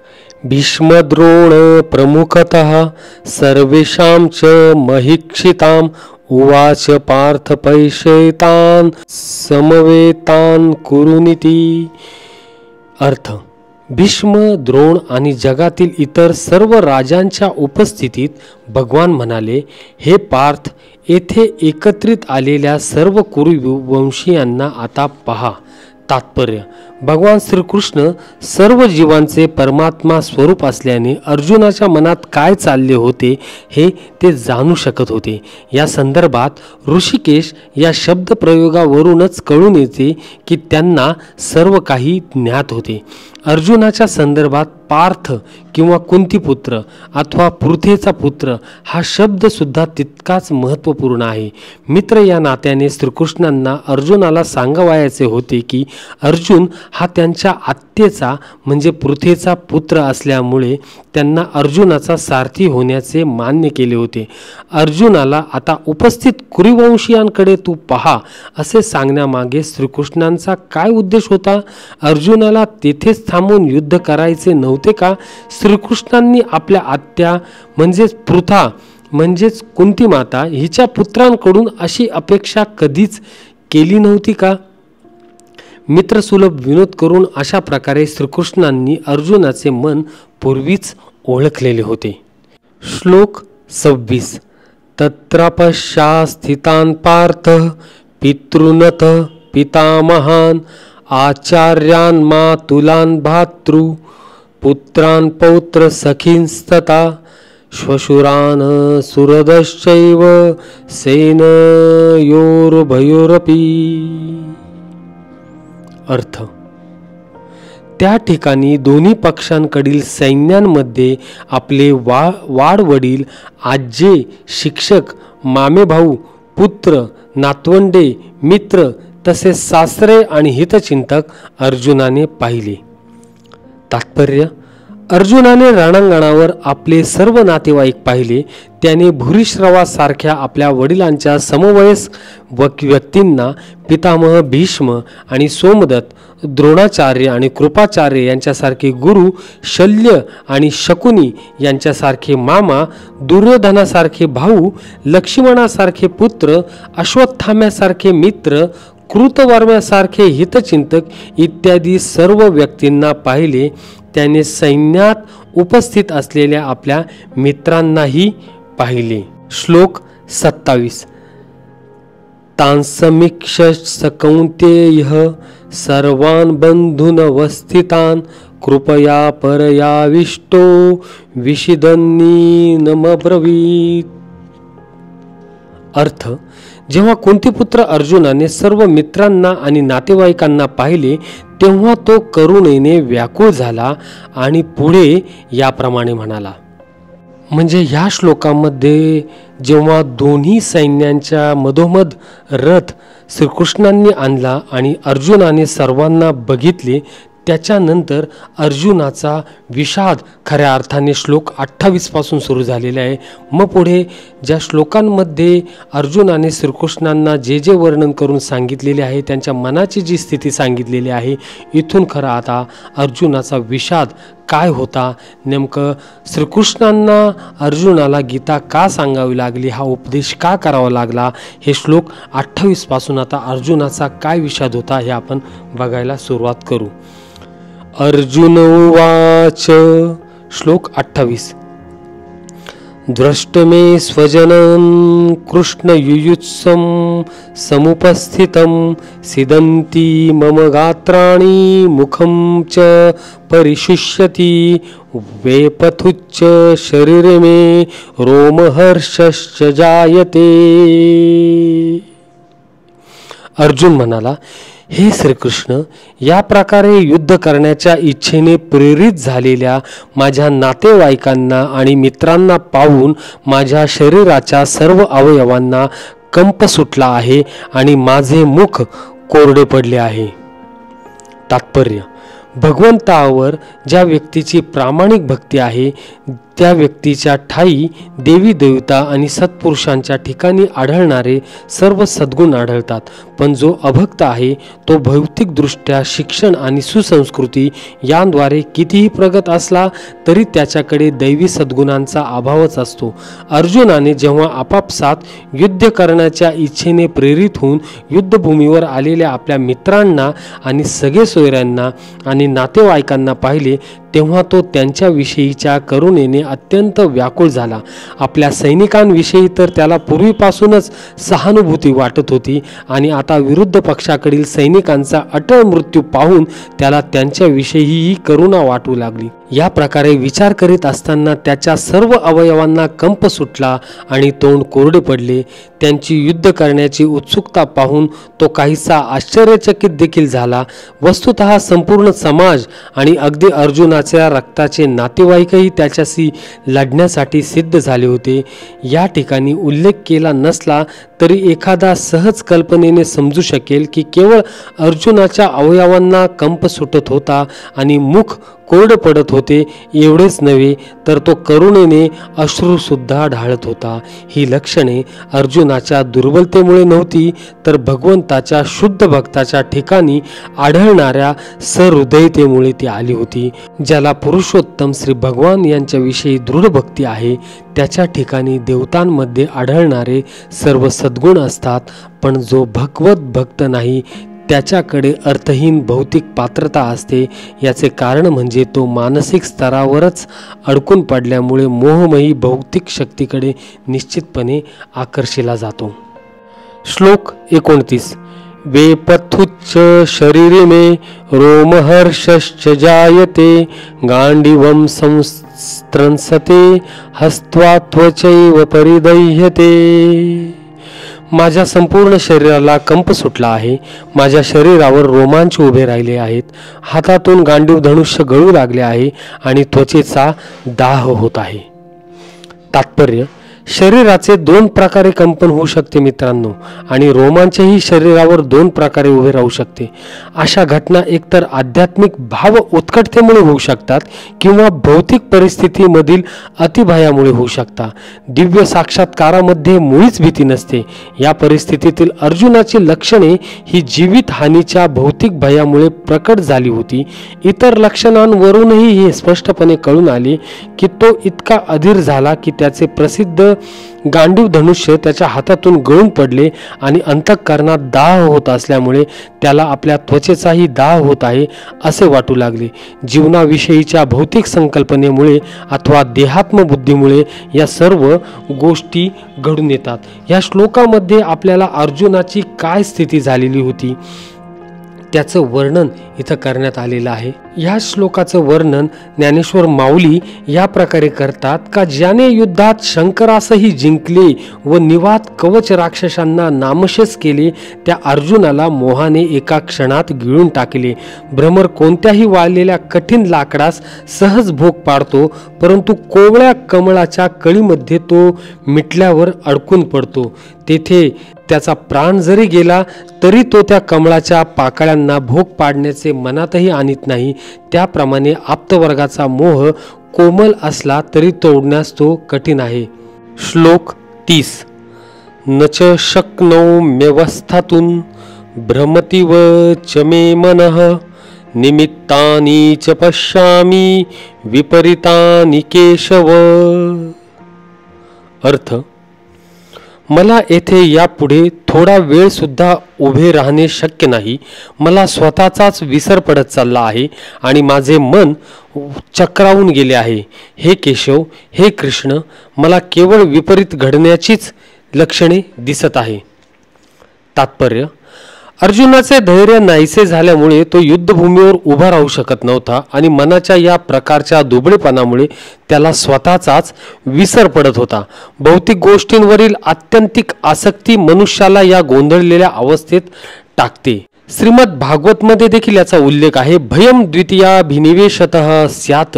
भीष्मद्रोण प्रमुखतः सर्वेषां च महीक्षिताम् उवाच पार्थ पैशैतान् समवेतान् कुरुनिती. अर्थ: भीष्म, द्रोण आणि जगातील इतर सर्व राजांच्या उपस्थितीत भगवान म्हणाले, हे पार्थ, येथे एकत्रित आलेल्या सर्व कुरुवंशीयांना आता पहा. तात्पर्य: भगवान श्रीकृष्ण सर्व जीवांचे परमात्मा स्वरूप असल्याने अर्जुनाच्या मनात काय चालले होते हे ते जाणू शकत होते. या संदर्भात ऋषिकेश या शब्दप्रयोगावरूनच कळून येते की त्यांना सर्व काही ज्ञात होते. अर्जुनाच्या संदर्भात पार्थ किंवा कुंतीपुत्र अथवा पृथेचा पुत्र हा शब्द सुद्धा तितकाच महत्त्वपूर्ण आहे. मित्र या नात्याने श्रीकृष्णांना अर्जुनाला सांगावयाचे होते की अर्जुन हा त्यांच्या आत्तेचा म्हणजे पृथेचा पुत्र असल्यामुळे त्यांना अर्जुनाचा सारथी होण्याचे मान्य केले होते. अर्जुनाला आता उपस्थित कुरुवंशीयांकडे तू पहा असे सांगण्यामागे श्रीकृष्णांचा काय उद्देश होता? अर्जुनाला तेथेच थांबून युद्ध करायचे नव्हते का? श्रीकृष्णांनी आपल्या आत्या म्हणजेच पृथा म्हणजेच कुंती माता हिच्या पुत्रांकडून अशी अपेक्षा कधीच केली नव्हती का? मित्रसुलभ विनोद करून अशा प्रकारे श्रीकृष्णांनी अर्जुनाचे मन पूर्वीच ओळखलेले होते. श्लोक 26. तत्रपश्या स्थितान् पार्थ पितृनथ पितामहान् आचार्यान् मातुलान् भातृ पुत्रान् पौत्र सखींस्तथा श्वशुरान् सुहृदश्चैव सेनयोरुभयोरपि. अर्थ: त्या ठिकाणी दोन्ही पक्षांकडील सैन्यांमध्ये आपले वाडवडील, आजे, शिक्षक, मामेभाऊ, पुत्र, नातवंडे, मित्र तसेच सासरे आणि हितचिंतक अर्जुनाने पाहिले. तात्पर्य: अर्जुनाने रणांगणावर आपले सर्व नातेवाईक पाहिले. त्याने भूरिश्रवासारख्या आपल्या वडिलांच्या समवयस्क व्यक्तींना, पितामह भीष्म आणि सोमदत्त, द्रोणाचार्य आणि कृपाचार्य यांच्यासारखे गुरु, शल्य आणि शकुनी यांच्यासारखे मामा, दुर्योधनासारखे भाऊ, लक्ष्मणासारखे पुत्र, अश्वत्थाम्यासारखे मित्र, कृतवर्म्यासारखे हितचिंतक इत्यादी सर्व व्यक्तींना पाहिले. त्याने सैन्यात उपस्थित असलेल्या आपल्या मित्रांनाही पाहिले. श्लोक 27. तांसमीक्ष सकौंतेय सर्वान् बंधूनवस्थितान् कृपया परयाविष्टो विषिदन्नीनमब्रवीत्। अर्थ, जेव्हा कुंतीपुत्र अर्जुनाने सर्व मित्रांना आणि नातेवाईकांना पाहिले तेव्हा तो करुणेने व्याकुळ झाला आणि पुढे याप्रमाणे म्हणाला. म्हणजे ह्या श्लोकामध्ये जेव्हा दोन्ही सैन्यांच्या मधोमध रथ श्रीकृष्णांनी आणला आणि अर्जुनाने सर्वांना बघितले, त्याच्यानंतर अर्जुनाचा विषाद खऱ्या अर्थाने श्लोक 28 पासून सुरू झालेला आहे. मग पुढे ज्या श्लोकांमध्ये अर्जुनाने श्रीकृष्णांना जे जे वर्णन करून सांगितलेले आहे, त्यांच्या मनाची जी स्थिती सांगितलेली आहे, इथून खरा आता अर्जुनाचा विषाद काय होता, नेमकं श्रीकृष्णांना अर्जुनाला गीता का सांगावी लागली, हा उपदेश का करावा लागला, हे श्लोक 28 पासून आता अर्जुनाचा काय विषाद होता हे आपण बघायला सुरुवात करू. अर्जुन उवाच. श्लोक 28. द्रष्टमे स्वजनं कृष्ण युयुत्सं समुपस्थितं सिदन्ति मम गात्राणि मुखं च परिशुष्यति वेपथुच्च शरीरे मे रोमहर्षश्च जायते. अर्जुन म्हणाला, हे श्रीकृष्ण, या प्रकारे युद्ध करण्याच्या इच्छेने प्रेरित झालेल्या माझ्या नातेवाईकांना आणि मित्रांना पाहून माझ्या शरीराच्या सर्व अवयवांना कंप सुटला आहे आणि माझे मुख कोरडे पडले आहे. तात्पर्य, भगवंतावर ज्या व्यक्तीची प्रामाणिक भक्ती आहे त्या व्यक्तीच्या ठाई देवी देवता आणि सत्पुरुषांच्या ठिकाणी आढळणारे सर्व सद्गुण आढळतात. पण जो अभक्त आहे तो भौतिकदृष्ट्या शिक्षण आणि सुसंस्कृती यांद्वारे कितीही प्रगत असला तरी त्याच्याकडे दैवी सद्गुणांचा अभावच असतो. अर्जुनाने जेव्हा आपापसात युद्ध करण्याच्या इच्छेने प्रेरित होऊन युद्धभूमीवर आलेल्या आपल्या मित्रांना आणि सगळे सोयऱ्यांना आणि नातेवाईकांना पाहिले तेव्हा तो त्यांच्याविषयीच्या करुणेने अत्यंत व्याकुळ झाला. आपल्या सैनिकांविषयी तर त्याला पूर्वीपासूनच सहानुभूती वाटत होती आणि आता विरुद्ध पक्षाकडील सैनिकांचा अटळ मृत्यू पाहून त्याला त्यांच्याविषयीही करुणा वाटू लागली. या प्रकारे विचार करीत असताना त्याच्या सर्व अवयवांना कंप सुटला आणि तोंड कोरडे पडले. त्यांची युद्ध करण्याची उत्सुकता पाहून तो काहीसा आश्चर्यचकित देखील झाला. वस्तुतः संपूर्ण समाज आणि अगदी अर्जुनाच्या रक्ताचे नातेवाईकही त्याच्याशी लढण्यासाठी सिद्ध झाले होते. या ठिकाणी उल्लेख केला नसला तरी एखादा सहज कल्पनेने समजू शकेल की केवळ अर्जुनाच्या अवयवांना कंप सुटत होता आणि मुख कोरडे पडत होते एवढेच नव्हे तर तो करुणेने अश्रू सुद्धा ढाळत होता. ही लक्षणे अर्जुनाच्या दुर्बलतेमुळे नव्हती तर भगवंताच्या शुद्ध भक्ताच्या ठिकाणी आढळणाऱ्या सहृदयतेमुळे ती आली होती. ज्याला पुरुषोत्तम श्री भगवान यांच्याविषयी दृढ भक्ती आहे त्याच्या ठिकाणी देवतांमध्ये आढळणारे सर्व सद्गुण असतात, पण जो भगवत भक्त नाही त्याच्याकडे अर्थहीन भौतिक पात्रता असते. याचे कारण म्हणजे तो मानसिक स्तरावरच अडकून पडल्यामुळे मोहमयी भौतिक शक्तीकडे निश्चितपणे आकर्षिला जातो. श्लोक 29. वेपथुच्च शरीरे मे रोमहर्षश्च जायते गांडीवं संस्त्रंसते हस्त्वा त्वचैव परिदह्यते. माझ्या संपूर्ण शरीराला कंप सुटला आहे. माझ्या शरीरावर रोमांच उभे राहिले आहेत. हातातून गांडीव धनुष्य गळू लागले आहे आणि त्वचेचा दाह होत आहे. तात्पर्य, शरीराचे दोन प्रकारे कंपन होऊ शकते मित्रांनो, आणि रोमांचही शरीरावर दोन प्रकारे उभे राहू शकते. अशा घटना एकतर आध्यात्मिक भाव उत्कटतेमुळे होऊ शकतात किंवा भौतिक परिस्थितीमधील अतिभयामुळे होऊ शकतात. दिव्य साक्षात्कारामध्ये मुळीच भीती नसते. या परिस्थितीतील अर्जुनाची लक्षणे ही जीवित हानीच्या भौतिक भयामुळे प्रकट झाली होती. इतर लक्षणांवरूनही हे स्पष्टपणे कळून आले की तो इतका अधीर झाला की त्याचे प्रसिद्ध गांडीव धनुष्य त्याच्या हातातून गळून पडले आणि अंतःकरणात दाह होत असल्यामुळे त्याला आपल्या त्वचेचाही दाह होत आहे असे वाटू लागले. जीवनाविषयीच्या भौतिक संकल्पनेमुळे अथवा देहात्मबुद्धीमुळे या सर्व गोष्टी घडून येतात. या श्लोकामध्ये आपल्याला अर्जुनाची काय स्थिती झालेली होती त्याचं वर्णन इथं करण्यात आलेलं आहे. या श्लोकाचं वर्णन ज्ञानेश्वर माऊली या प्रकारे करतात का ज्याने युद्धात शंकरासही जिंकले व निवात कवच राक्षसांना नामशेष केले त्या अर्जुनाला मोहाने एका क्षणात गिळून टाकले. भ्रमर कोणत्याही वाळलेल्या कठीण लाकडास सहज भोग पाडतो, परंतु कोवळ्या कमळाच्या कळीमध्ये तो मिटल्यावर अडकून पडतो. तेथे त्याचा प्राण जरी गेला तरी तो त्या कमळाच्या पाकळ्यांना भोग पाडण्याचे मनातही आणत नाही. त्याप्रमाणे आप्तवर्गाचा मोह कोमल असला तरी तोडण्यास तो कठीण आहे. श्लोक 30. नच शक्नौ म्यवस्थातून भ्रमतीव च मे मनः निमित्तानि च पश्यामि विपरीतानि केशव. अर्थ: मला येथे यापुढे थोडा वेळ सुद्धा उभे राहणे शक्य नाही. मला स्वतःचाच विसर पडत चालला आहे आणि माझे मन चक्रावून गेले आहे. हे केशव, हे कृष्ण, मला केवळ विपरीत घडण्याचीच लक्षणे दिसत आहे. तात्पर्य: अर्जुनाचे धैर्य नाहीसे झाल्यामुळे तो युद्धभूमीवर उभा राहू शकत नव्हता आणि मनाच्या या प्रकारच्या दुबळेपणामुळे त्याला स्वतःचाच विसर पडत होता. भौतिक गोष्टींवरील आत्यंतिक आसक्ती मनुष्याला या गोंधळलेल्या अवस्थेत टाकते. श्रीमद भागवत मध्ये देखील याचा उल्लेख आहे. भयम द्वितीयाभिनिवेशतः स्यात्.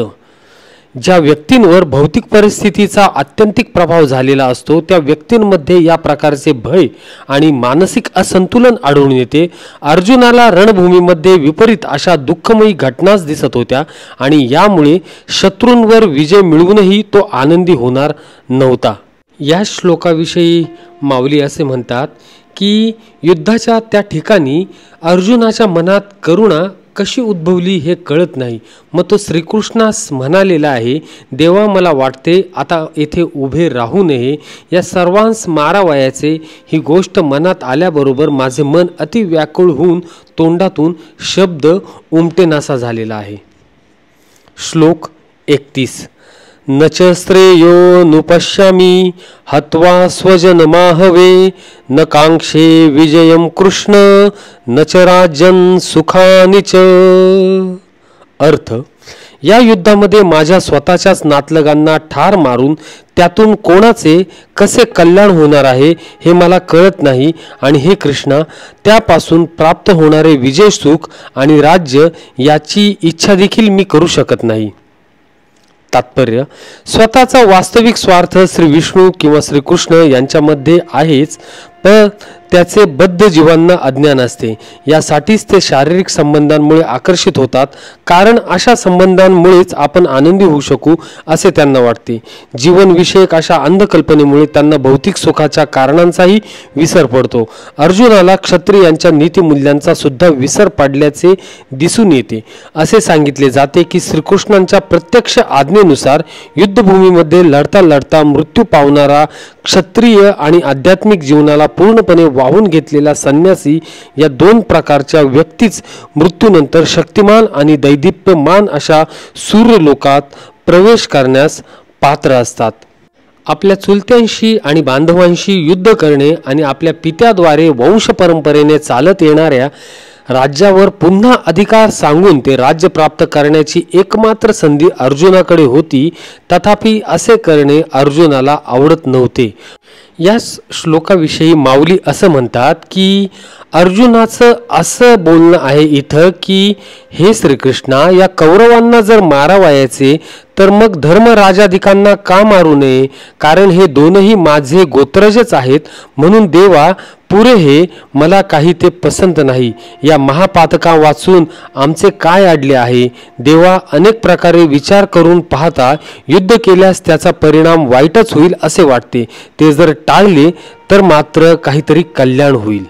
ज्या व्यक्तींवर भौतिक परिस्थितीचा आत्यंतिक प्रभाव झालेला असतो त्या व्यक्तींमध्ये या प्रकारचे भय आणि मानसिक असंतुलन आढळून येते. अर्जुनाला रणभूमीमध्ये विपरीत अशा दुःखमयी घटनाच दिसत होत्या आणि यामुळे शत्रूंवर विजय मिळवूनही तो आनंदी होणार नव्हता. या श्लोकाविषयी माऊली असे म्हणतात की युद्धाच्या त्या ठिकाणी अर्जुनाच्या मनात करुणा कशी उद्भवली हे कळत नाही. मग तो श्रीकृष्णास म्हणालेला आहे, देवा मला वाटते आता येथे उभे राहू नये, या सर्वांस मारावयाचे. ही गोष्ट मनात आल्याबरोबर माझे मन अति व्याकुळ होऊन तोंडातून शब्द उमटेनासा झालेला आहे. श्लोक 31. न च श्रेयो नुपश्यामि हत्वा स्वजनमाहवे न कांक्षे विजयम कृष्ण न च राज्यं सुखानि च. अर्थ: या युद्धामध्ये माझ्या स्वतःच्याच नातलगांना ठार मारून त्यातून कोणाचे कसे कल्याण होणार आहे हे मला कळत नाही आणि हे कृष्णा, त्यापासून प्राप्त होणारे विजय, सुख आणि राज्य याची इच्छा देखील मी करू शकत नाही. तात्पर्य: स्वतःचा वास्तविक स्वार्थ श्री विष्णू किंवा श्रीकृष्ण यांच्यामध्ये आहेच, पण त्याचे बद्ध जीवांना अज्ञान असते. यासाठीच ते शारीरिक संबंधांमुळे आकर्षित होतात, कारण अशा संबंधांमुळेच आपण आनंदी होऊ शकू असे त्यांना वाटते. जीवनविषयक अशा अंधकल्पनेमुळे त्यांना भौतिक सुखाच्या कारणांचाही विसर पडतो. अर्जुनाला क्षत्रियांच्या नीतिमूल्यांचा सुद्धा विसर पडल्याचे दिसून येते. असे सांगितले जाते की श्रीकृष्णांच्या प्रत्यक्ष आज्ञेनुसार युद्धभूमीमध्ये लढता लढता मृत्यू पावणारा क्षत्रिय आणि आध्यात्मिक जीवनाला पूर्णपणे वाहून घेतलेला संन्यासी या दोन प्रकारच्या व्यक्तीच मृत्यूनंतर शक्तिमान आणि दैदिप्यमान अशा सूर्यलोकात प्रवेश करण्यास पात्र असतात. आपल्या चुलत्यांशी आणि बांधवांशी युद्ध करणे आणि आपल्या पित्याद्वारे वंश परंपरेने चालत येणाऱ्या राज्यावर पुन्हा अधिकार सांगून ते राज्य प्राप्त करण्याची एकमात्र संधी अर्जुनाकडे होती. तथापि असे करणे अर्जुनाला आवडत नव्हते. या श्लोकाविषयी माऊली असं म्हणतात की अर्जुनाचं असं बोलणं आहे इथं की हे श्रीकृष्णा, या कौरवांना जर मारावयाचे तर मग धर्मराजाधिकांना का मारू नये, कारण हे दोनही माझे गोत्रजच आहेत. म्हणून देवा पुरे हे मला काही ते पसंत नाही. या महापातका वाचून आमचे काय अडले आहे. देवा अनेक प्रकारे विचार करून पाहता युद्ध केल्यास त्याचा परिणाम वाईटच होईल असे वाटते. ते जर टाळले तर मात्र काहीतरी कल्याण होईल.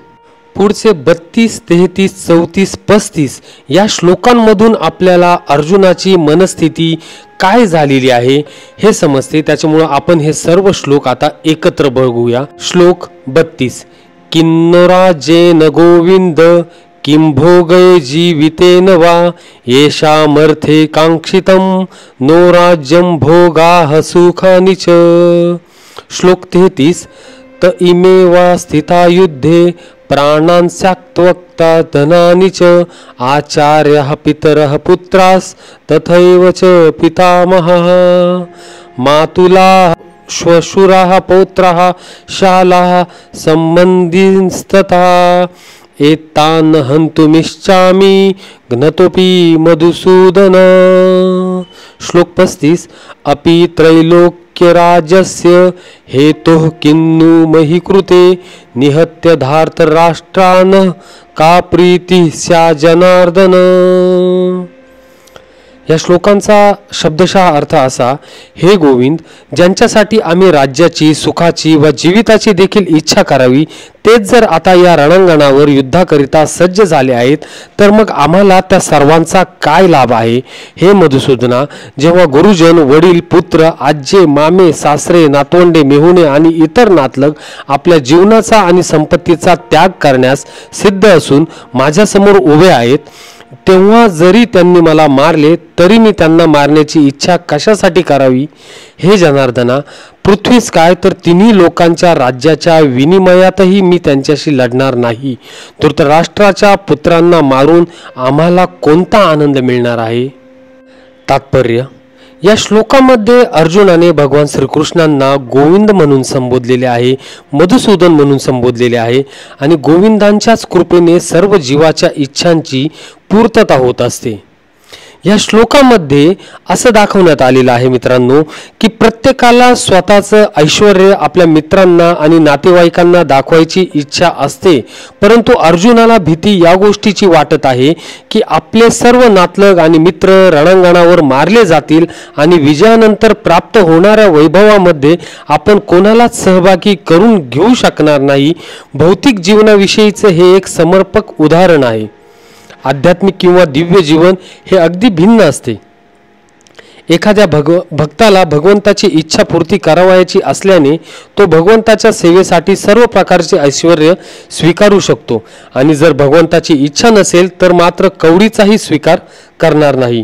पुढचे 32, 33, 34, 35 या श्लोकांमधून आपल्याला अर्जुनाची मनस्थिती काय झालेली आहे हे समजते. त्याच्यामुळे आपण हे सर्व श्लोक आता एकत्र बघूया. श्लोक 32. किन्नराजेन गोविंद किं भोगै जीवितेन वा येषामर्थे कांक्षितं नो राज्यं भोगाः सुखानि च. श्लोक 33. त इमे वा स्थिता युद्धे प्राणान् स्याक्त्वक्ता धनानि च आचार्यः पितरः पुत्रास् तथैव च पितामहः मातुलाः श्वशुराः पौत्राः शालाः सम्बन्धिनस्तथा एतान् हन्तुमिच्छामि घ्नतोऽपि मधुसूदन. श्लोक 35. अपि त्रैलोक्यराज्यस्य हेतुः किन्नु मही कृते निहत्य धार्तराष्ट्रान् का प्रीतिः स्या जनार्दन. या श्लोकांचा शब्दशः अर्थ असा: हे गोविंद, ज्यांच्यासाठी आम्ही राज्याची, सुखाची व जीविताची देखील इच्छा करावी, तेच जर आता या रणांगणावर युद्धाकरिता सज्ज झाले आहेत, तर मग आम्हाला त्या सर्वांचा काय लाभ आहे? हे मधुसूदना, जेव्हा गुरुजन, वडील, पुत्र, आज्जे, मामे, सासरे, नातवंडे, मेहुणे आणि इतर नातलग आपल्या जीवनाचा आणि संपत्तीचा त्याग करण्यास सिद्ध असून माझ्यासमोर उभे आहेत, तेव्हा जरी त्यांनी मला मारले तरी मी त्यांना मारण्याची इच्छा कशासाठी करावी? हे जनार्दना, पृथ्वीच काय तर तिन्ही लोकांच्या राज्याच्या विनिमयातही मी त्यांच्याशी लढणार नाही. धृतराष्ट्राच्या पुत्रांना मारून आम्हाला कोणता आनंद मिळणार आहे? तात्पर्य: या श्लोकामध्ये अर्जुनाने भगवान श्रीकृष्णांना गोविंद म्हणून संबोधलेले आहे, मधुसूदन म्हणून संबोधलेले आहे आणि गोविंदांच्याच कृपेने सर्व जीवाच्या इच्छांची पूर्तता होत असते. या श्लोकामध्ये असं दाखवण्यात आलेलं आहे मित्रांनो की प्रत्येकाला स्वतःचं ऐश्वर आपल्या मित्रांना आणि नातेवाईकांना दाखवायची इच्छा असते, परंतु अर्जुनाला भीती या गोष्टीची वाटत आहे की आपले सर्व नातलग आणि मित्र रणांगणावर मारले जातील आणि विजयानंतर प्राप्त होणाऱ्या वैभवामध्ये आपण कोणालाच सहभागी करून घेऊ शकणार नाही. भौतिक जीवनाविषयीचे हे एक समर्पक उदाहरण आहे. आध्यात्मिक किंवा दिव्य जीवन हे अगदी भिन्न असते. एखाद्या भक्ताला भगवंताची इच्छा पूर्ती करावयाची असल्याने तो भगवंताच्या सेवेसाठी सर्व प्रकारचे ऐश्वर स्वीकारू शकतो आणि जर भगवंताची इच्छा नसेल तर मात्र कवडीचाही स्वीकार करणार नाही.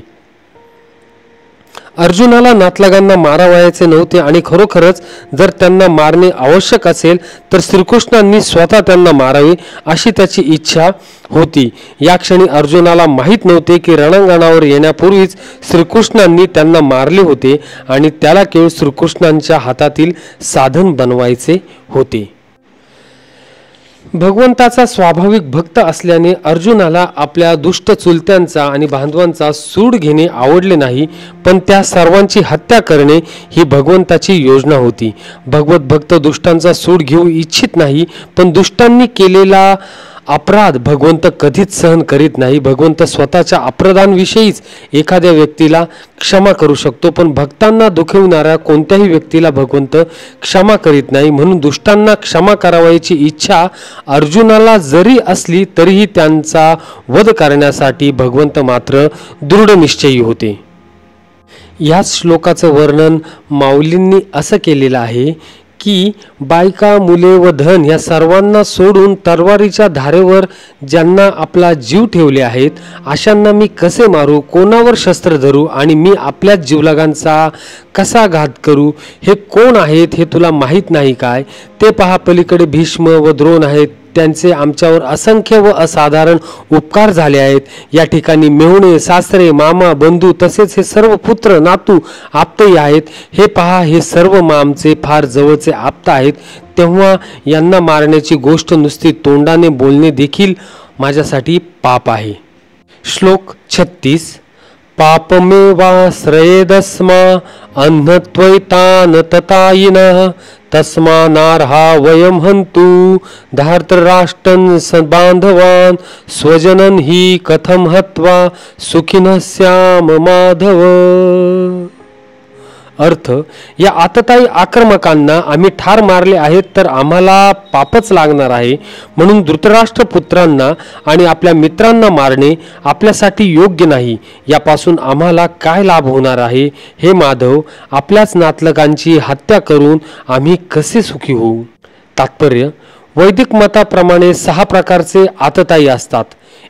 अर्जुनाला नातलगांना मारावयाचे नव्हते आणि खरोखरच जर त्यांना मारणे आवश्यक असेल तर श्रीकृष्णांनी स्वतः त्यांना मारावे अशी त्याची इच्छा होती. या क्षणी अर्जुनाला माहीत नव्हते की रणांगणावर येण्यापूर्वीच श्रीकृष्णांनी त्यांना मारले होते आणि त्याला केवळ श्रीकृष्णांच्या हातातील साधन बनवायचे होते. भगवंताचा स्वाभाविक भक्त असल्याने अर्जुनाला आपल्या दुष्ट चुलत्यांचा आणि बांधवांचा सूड घेणे आवडले नाही, पण त्या सर्वांची हत्या करणे ही भगवंताची योजना होती. भगवत भक्त दुष्टांचा सूड घेऊ इच्छित नाही, पण दुष्टांनी केलेला अपराध भगवंत कधीच सहन करीत नाही. भगवंत स्वतःच्या अपराधांविषयीच एखाद्या व्यक्तीला क्षमा करू शकतो, पण भक्तांना दुखवणाऱ्या कोणत्याही व्यक्तीला भगवंत क्षमा करीत नाही. म्हणून दुष्टांना क्षमा करावयाची इच्छा अर्जुनाला जरी असली तरीही त्यांचा वध करण्यासाठी भगवंत मात्र दृढ निश्चयी होते. याच श्लोकाचं वर्णन माऊलींनी असं केलेलं आहे की बायका, मुले व धन या सर्वांना सोडून तलवारीच्या धारेवर ज्यांना आपला जीव ठेवले आहेत अशांना मी कसे मारू, कोणावर शस्त्र धरू आणि मी आपल्याच जीवलगांचा कसा घात करू? हे कोण आहेत हे तुला माहीत नाही काय? ते पहा, पलीकडे भीष्म व द्रोण आहेत, त्यांचे आमच्यावर असंख्य व असाधारण उपकार झाले आहेत. या ठिकाणी मेहुणे, सासरे, मामा, बंधू तसेच हे सर्व पुत्र, नातू, आप्तही आहेत. हे पहा, हे सर्व आमचे फार जवळचे आप्त आहेत. तेव्हा यांना मारण्याची गोष्ट नुसती तोंडाने बोलणे देखील माझ्यासाठी पाप आहे. श्लोक 36. पापमेवाश्रयेदस्मा अन्नत्वैतान ततायिनः तस्मानार्हा वयं हन्तु धार्तराष्ट्रं सबान्धवान् स्वजनन् हि कथं हत्वा सुखिनः स्याम माधव. अर्थ, या आततायी आक्रमकांना आम्ही ठार मारले आहेत तर आम्हाला पापच लागणार आहे, म्हणून धृतराष्ट्र पुत्रांना आणि आपल्या मित्रांना मारणे आपल्यासाठी योग्य नाही. यापासून आम्हाला काय लाभ होणार आहे? हे माधव, आपल्याच नातलगांची हत्या करून आम्ही कसे सुखी होऊ? तात्पर्य, वैदिक मताप्रमाणे 6 प्रकारचे आततायी असतात.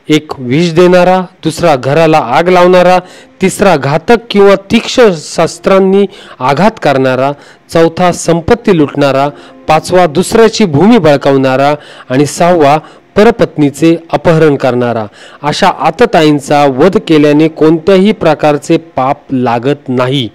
एक विष देणारा, दुसरा घराला आग लावणारा, तिसरा घातक किंवा तीक्ष्ण शस्त्रांनी आघात करणारा, चौथा संपत्ती लुटणारा, पाचवा दुसऱ्याची भूमी बळकावणारा आणि 6वा परपत्नीचे अपहरण करणारा. अशा आतताईंचा वध केल्याने कोणत्याही प्रकारचे पाप लागत नाही.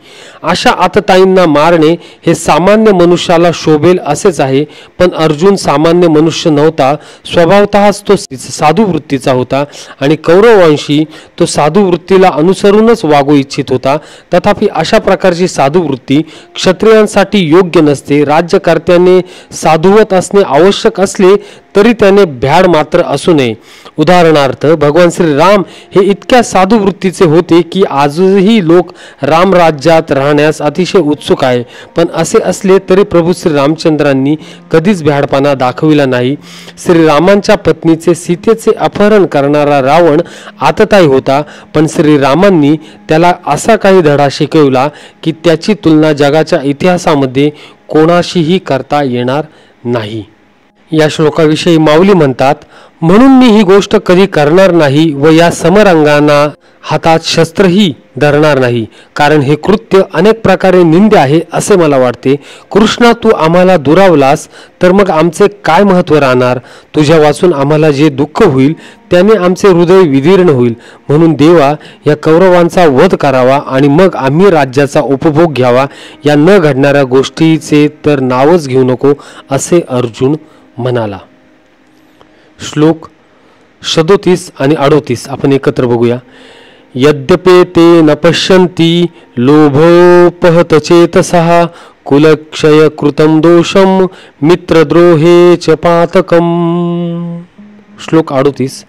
अशा आतताईंना मारणे हे सामान्य मनुष्याला शोभेल असेच आहे. पण अर्जुन सामान्य मनुष्य नव्हता. स्वभावतःच तो साधू वृत्तीचा होता आणि कौरववंशी तो साधू वृत्तीला अनुसरूनच वागू इच्छित होता. तथापि अशा प्रकारची साधू वृत्ती क्षत्रियांसाठी योग्य नसते. राज्यकर्त्याने साधुवत असणे आवश्यक असले तरी त्याने भ्याड मात्र असू नये. उदाहरणार्थ, भगवान श्रीराम हे इतक्या साधू वृत्तीचे होते की आजही लोक रामराज्यात राहण्यास अतिशय उत्सुक आहे. पण असे असले तरी प्रभू श्री रामचंद्रांनी कधीच भ्याडपणा दाखविला नाही. श्रीरामांच्या पत्नीचे सीतेचे अपहरण करणारा रावण आतताई होता, पण श्रीरामांनी त्याला असा काही धडा शिकवला की त्याची तुलना जगाच्या इतिहासामध्ये कोणाशीही करता येणार नाही. या श्लोकाविषयी माऊली म्हणतात, म्हणून मी ही गोष्ट कधी करणार नाही व या समरंगांना हातात शस्त्रही धरणार नाही, कारण हे कृत्य अनेक प्रकारे निंद्य आहे असे मला वाटते. कृष्णा, तू आम्हाला दुरावलास तर मग आमचे काय महत्त्व राहणार? तुझ्या वाचून आम्हाला जे दुःख होईल त्याने आमचे हृदय विदीर्ण होईल. म्हणून देवा, या कौरवांचा वध करावा आणि मग आम्ही राज्याचा उपभोग घ्यावा. या न घडणाऱ्या गोष्टीचे तर नावच घेऊ नको, असे अर्जुन म्हणाला. श्लोक 37 आणि 38 आपण एकत्र बघूया. यद्यपि ते न पश्यन्ति लोभोपहत चेतसः कुलक्षय कृतं दोषम मित्रद्रोहे च पातकम. श्लोक 38.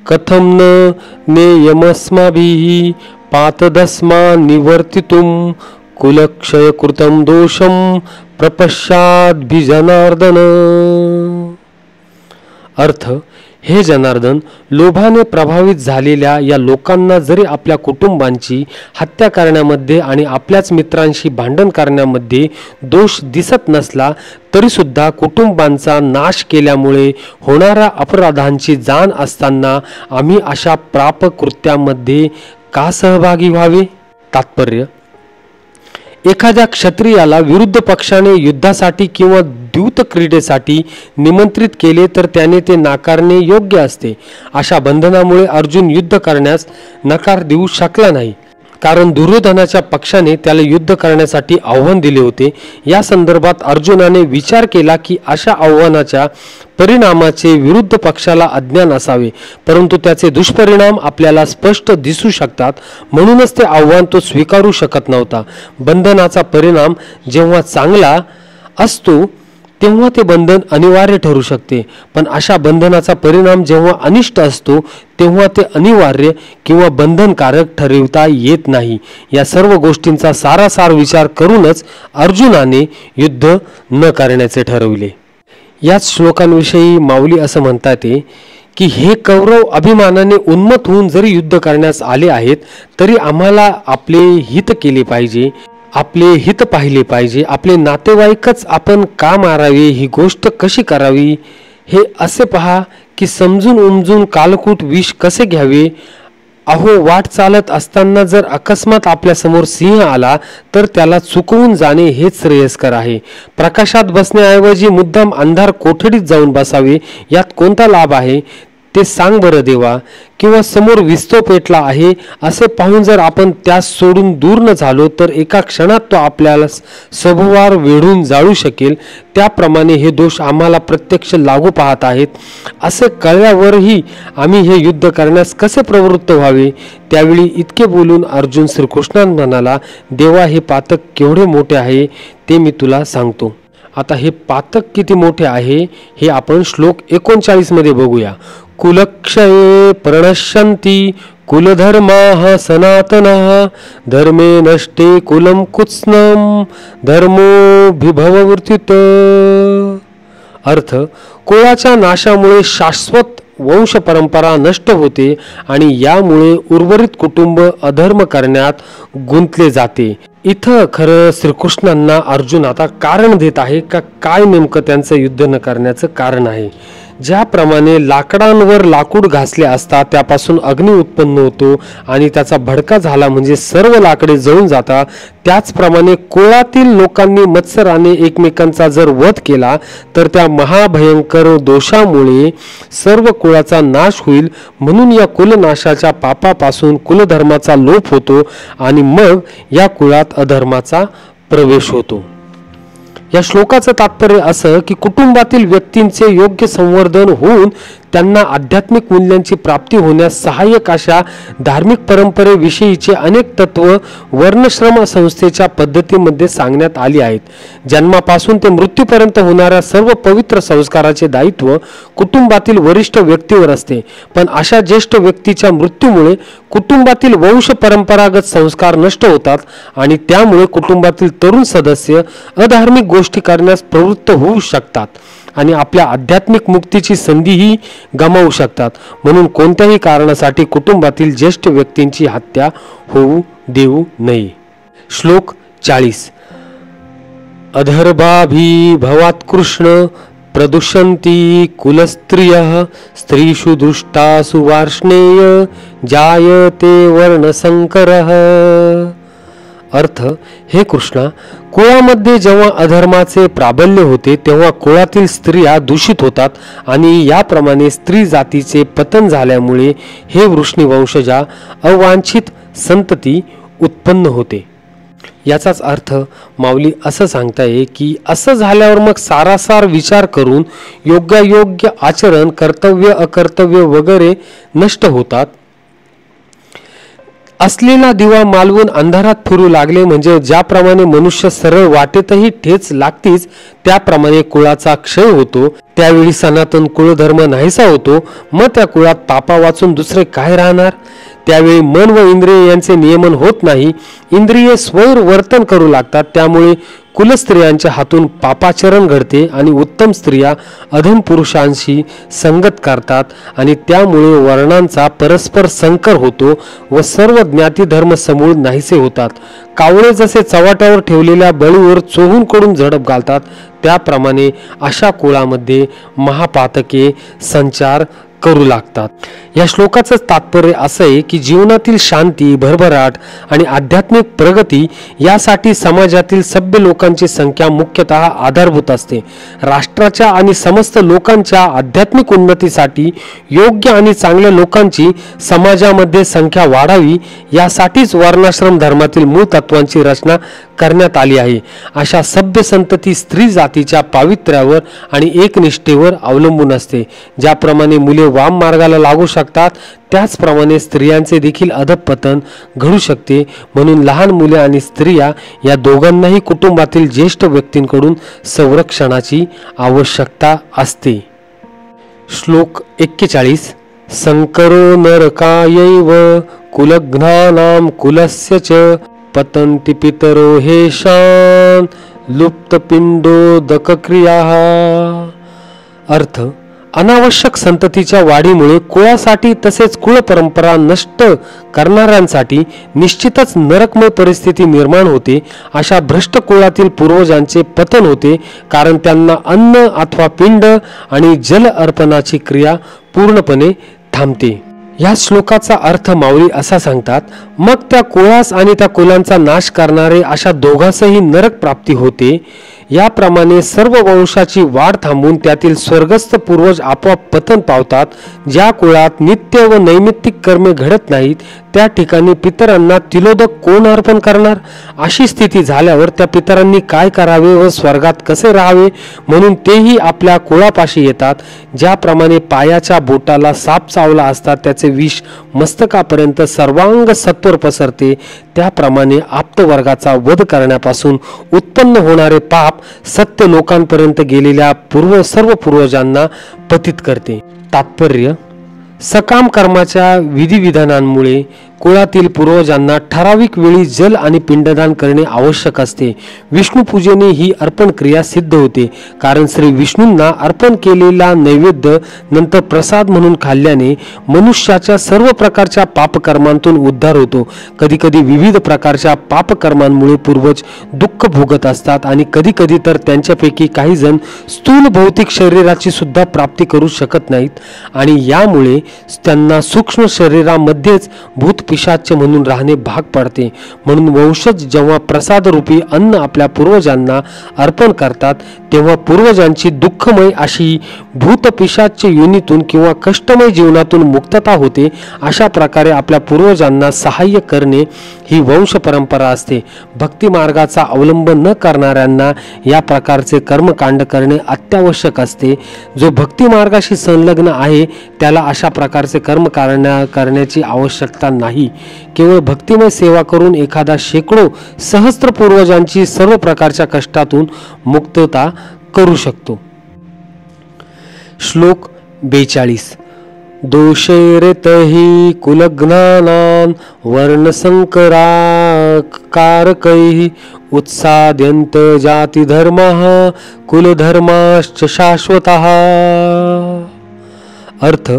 कथम न नेयमस्माभिः पातदस्मान् निवर्तितुं कुलक्षय कृतं दोषम प्रपश्याद्भिजनार्दन. अर्थ, हे जनार्दन, लोभाने प्रभावित झालेल्या या लोकांना जरी आपल्या कुटुंबांची हत्या करण्यामध्ये आणि आपल्याच मित्रांशी भांडण करण्यामध्ये दोष दिसत नसला तरी सुद्धा कुटुंबांचा नाश केल्यामुळे होणाऱ्या अपराधांची जाण असताना आम्ही अशा पापकृत्यामध्ये का सहभागी व्हावे? तात्पर्य, एखाद्या क्षत्रियाला विरुद्ध पक्षाने युद्धासाठी किंवा द्यूत क्रीडेसाठी निमंत्रित केले तर त्याने ते नाकारणे योग्य असते. अशा बंधनामुळे अर्जुन युद्ध करण्यास नकार देऊ शकला नाही, कारण दुर्योधनाच्या पक्षाने त्याला युद्ध करण्यासाठी आव्हान दिले होते. या संदर्भात अर्जुनाने विचार केला की अशा आव्हानाच्या परिणामाचे विरुद्ध पक्षाला अज्ञान असावे, परंतु त्याचे दुष्परिणाम आपल्याला स्पष्ट दिसू शकतात. म्हणूनच ते आव्हान तो स्वीकारू शकत नव्हता. बंधनाचा परिणाम जेव्हा चांगला असतो तेव्हा ते बंधन अनिवार्य ठरू शकते, पण अशा बंधनाचा परिणाम जेव्हा अनिष्ट असतो तेव्हा ते अनिवार्य किंवा बंधनकारक ठरवता येत नाही. या सर्व गोष्टींचा सारासार विचार करूनच अर्जुनाने युद्ध न करण्याचे ठरवले. याच श्लोकांविषयी माऊली असं म्हणतात की हे कौरव अभिमानाने उन्मत्त होऊन जरी युद्ध करण्यास आले आहेत तरी आम्हाला आपले हित केले पाहिजे, आपले हित पाहिले पाहिजे. आपले नातेवाईकच आपण का मारावे, ही गोष्ट कशी करावी हे असे पहा की समजून उमजून कालकूट विष कसे घ्यावे. अहो, वाट चालत असताना जर अकस्मात आपल्यासमोर सिंह आला तर त्याला चुकवून जाणे हेच श्रेयस्कर आहे. प्रकाशात बसण्याऐवजी मुद्दाम अंधार कोठडीत जाऊन बसावे, यात कोणता लाभ आहे ते सांग बरं देवा. किंवा समोर विस्तो पेटला आहे असे पाहून जर आपण त्यास सोडून दूर न झालो तर एका क्षणात तो आपल्याला सभोवार वेढून जाळू शकेल. त्याप्रमाणे हे दोष आम्हाला प्रत्यक्ष लागू पाहत आहेत. असे कळल्यावरही आम्ही हे युद्ध करण्यास कसे प्रवृत्त व्हावे? त्यावेळी इतके बोलून अर्जुन श्रीकृष्णांना म्हणाला, देवा, हे पातक केवढे मोठे आहे ते मी तुला सांगतो. आता हे पातक किती मोठे आहे हे आपण श्लोक 39 मध्ये बघूया. कुलक्षये प्रणश्यन्ति कुलधर्माः सनातनः धर्मे नष्टे कुलं कुत्स्नम धर्मोभिभववर्तित. अर्थ, कुळाच्या नाशामुळे शाश्वत वंश परंपरा नष्ट होते आणि यामुळे उर्वरित कुटुंब अधर्म करण्यात गुंतले जाते. इथं खरं श्रीकृष्णांना अर्जुन आता कारण देत आहे का काय नेमकं त्यांचं युद्ध न करण्याचं कारण आहे. ज्याप्रमाणे लाकडांवर लाकूड घासले असता त्यापासून अग्नी उत्पन्न होतो आणि त्याचा भडका झाला म्हणजे सर्व लाकडे जळून जातात, त्याचप्रमाणे कुळातील लोकांनी मत्सराने एकमेकांचा जर वध केला तर त्या महाभयंकर दोषामुळे सर्व कुळाचा नाश होईल. म्हणून या कुलनाशाच्या पापापासून कुलधर्माचा लोप होतो आणि मग या कुळात अधर्माचा प्रवेश होतो. या श्लोकाचं तात्पर्य असं की कुटुंबातील व्यक्तींचे योग्य संवर्धन होऊन त्यांना आध्यात्मिक मूल्यांची प्राप्ती होण्यास सहाय्यक अशा धार्मिक परंपरेविषयीचे अनेक तत्व वर्णश्रम संस्थेच्या पद्धतीमध्ये सांगण्यात आली आहेत. जन्मापासून ते मृत्यूपर्यंत होणाऱ्या सर्व पवित्र संस्काराचे दायित्व कुटुंबातील वरिष्ठ व्यक्तीवर असते. पण अशा ज्येष्ठ व्यक्तीच्या मृत्यूमुळे कुटुंबातील वंश परंपरागत संस्कार नष्ट होतात आणि त्यामुळे कुटुंबातील तरुण सदस्य अधार्मिक गोष्टी करण्यास प्रवृत्त होऊ शकतात आणि आपल्या आध्यात्मिक मुक्तीची संधीही गमावू शकतात. म्हणून कोणत्याही कारणासाठी कुटुंबातील ज्येष्ठ व्यक्तींची हत्या होऊ देऊ नये. श्लोक 40. अधर्भाभी भवात कृष्ण प्रदुष्यन्ति कुलस्त्रियः स्त्रीषु दृष्टासु वार्ष्णेय जायते वर्णसंकरः. अर्थ, हे कृष्णा, कुळामध्ये जेव्हा अधर्माचे प्राबल्य होते तेव्हा कुळातील स्त्रिया दूषित होतात आणि याप्रमाणे स्त्री जातीचे पतन झाल्यामुळे हे वृष्णीवंशजा अवांछित संतती उत्पन्न होते. याचाच अर्थ माऊली असं सांगताय की असं झाल्यावर मग सारासार विचार करून योग्यायोग्य आचरण, कर्तव्य अकर्तव्य वगैरे नष्ट होतात. असलेला दिवा मालवून अंधारात फिरू लागले म्हणजे ज्याप्रमाणे मनुष्य सरळ वाटेतही ठेच लागतीच त्याप्रमाणे कुळाचा क्षय होतो. त्यावेळी सनातन कुळधर्म नाहीसा होतो. मग त्या कुळात पापा वाचून दुसरे काय राहणार. त्यावेळी मन व इंद्रिय यांचे नियमन होत नाही. इंद्रिये स्वैर वर्तन करू लागतात. त्यामुळे कुलस्त्रियांच्या हातून पापाचरण घडते आणि उत्तम स्त्रिया अधम पुरुषांशी संगत करतात आणि त्यामुळे वर्णांचा परस्पर संकर होतो व सर्व ज्ञाती धर्म समूळ नाहीसे होतात. कावळे जसे चव्हाट्यावर ठेवलेल्या बळीवर चोहून कडून झडप घालतात त्याप्रमाणे अशा कुळामध्ये महापातके संचार करू लागतात. या श्लोकाचं तात्पर्य असं आहे की जीवनातील शांती, भरभराट आणि आध्यात्मिक प्रगती यासाठी समाजातील सभ्य लोकांची संख्या मुख्यतः आधारभूत असते. राष्ट्राच्या आणि समस्त लोकांच्या आध्यात्मिक उन्नतीसाठी योग्य आणि चांगल्या लोकांची समाजामध्ये संख्या वाढावी यासाठीच वर्णाश्रम धर्मातील मूळ तत्वांची रचना करण्यात आली आहे. अशा सभ्य संतती स्त्री जातीच्या पावित्र्यावर आणि एकनिष्ठेवर अवलंबून असते. ज्याप्रमाणे मुले वाम मार्गाला लागू शकतात त्याचप्रमाणे स्त्रियांचे देखील अधपतन घडू शकते. म्हणून लहान मुले आणि स्त्रिया या दोघांनाही कुटुंबातील ज्येष्ठ व्यक्तींकडून संरक्षणाची आवश्यकता असते. श्लोक 41. संकरो नरकायैव कुलघ्नानां कुलस्य च पतन्ति पितरो हेषां लुप्तपिंडोदकक्रियाः. अर्थ, अनावश्यक संततीच्या वाढीमुळे कुळासाठी तसेच कुळ परंपरा नष्ट करणाऱ्यांसाठी निश्चितच नरकमय परिस्थिती निर्माण होते. अशा भ्रष्ट कुळातील पूर्वजांचे पतन होते कारण त्यांना अन्न अथवा पिंड आणि जल अर्पणाची क्रिया पूर्णपणे थांबते. या श्लोकाचा अर्थ माऊली असा सांगतात, मग त्या कुळास आणि त्या कुलांचा नाश करणारे अशा दोघांसही नरक प्राप्ती होते. याप्रमाणे सर्व वंशाची वाढ थांबून त्यातील स्वर्गस्थ पूर्वज आपोआप पतन पावतात. ज्या कुळात नित्य व नैमित्तिक कर्मे घडत नाहीत त्या ठिकाणी पितरांना तिलोदक कोण अर्पण करणार. अशी स्थिती झाल्यावर त्या पितरांनी काय करावे व स्वर्गात कसे राहावे म्हणून तेही आपल्या कुळापाशी येतात. ज्याप्रमाणे पायाच्या बोटाला साप चावला असता त्याचे विष मस्तकापर्यंत सर्वांग सत्वर पसरते त्याप्रमाणे आप्तवर्गाचा वध करण्यापासून उत्पन्न होणारे पाप सत्य लोकांपर्यंत गेलेल्या सर्व पूर्वजांना पतित करते. तात्पर्य, सकाम कर्माच्या विधिविधानांमुळे कुळातील पूर्वजांना ठराविक वेळी जल आणि पिंडदान करणे आवश्यक असते. विष्णू पूजेने ही अर्पण क्रिया सिद्ध होते, कारण श्री विष्णूंना अर्पण केलेला नैवेद्य नंतर प्रसाद म्हणून खाल्ल्याने मनुष्याच्या सर्व प्रकारच्या पापकर्मांतून उद्धार होतो. कधीकधी विविध प्रकारच्या पापकर्मांमुळे पूर्वज दुःख भोगत असतात आणि कधीकधी तर त्यांच्यापैकी काही जण स्थूल भौतिक शरीराची सुद्धा प्राप्ती करू शकत नाहीत आणि यामुळे त्यांना सूक्ष्म शरीरामध्येच भूत पिशाच म्हणून राहणे भाग पडते. म्हणून वंशज जेव्हा प्रसाद रूपी अन्न आपल्या पूर्वजांना अर्पण करतात तेव्हा पूर्वजांची दुःखमय अशी भूत पिशाच योनीतून किंवा कष्टमय जीवनातून मुक्तता होते. अशा प्रकारे आपल्या पूर्वजांना सहाय्य करणे ही वंश परंपरा असते. भक्ती मार्गाचा अवलंब न करणाऱ्यांना या प्रकारचे कर्मकांड करणे अत्यावश्यक असते. जो भक्ती मार्गाशी संलग्न आहे त्याला अशा प्रकारचे कर्म करण्याची आवश्यकता नाही. केवळ भक्तिमय सेवा करून एखादा शेकडो सहस्त्र पूर्वजांची सर्व प्रकारच्या कष्टातून मुक्तता करू शकतो. श्लोक 42. दोषैरेतहि कुलज्ञानान् वर्णसंकराकारकैः उत्साद्यन्त जातिधर्मः कुलधर्माश्च शाश्वतः. अर्थ,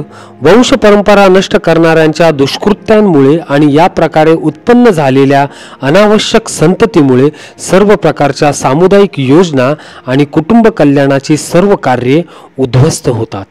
वंश परंपरा नष्ट करणाऱ्यांच्या दुष्कृत्यांमुळे आणि या प्रकारे उत्पन्न झालेल्या अनावश्यक संततीमुळे सर्व प्रकारच्या सामुदायिक योजना आणि कुटुंब कल्याणाची सर्व कार्ये उद्ध्वस्त होतात.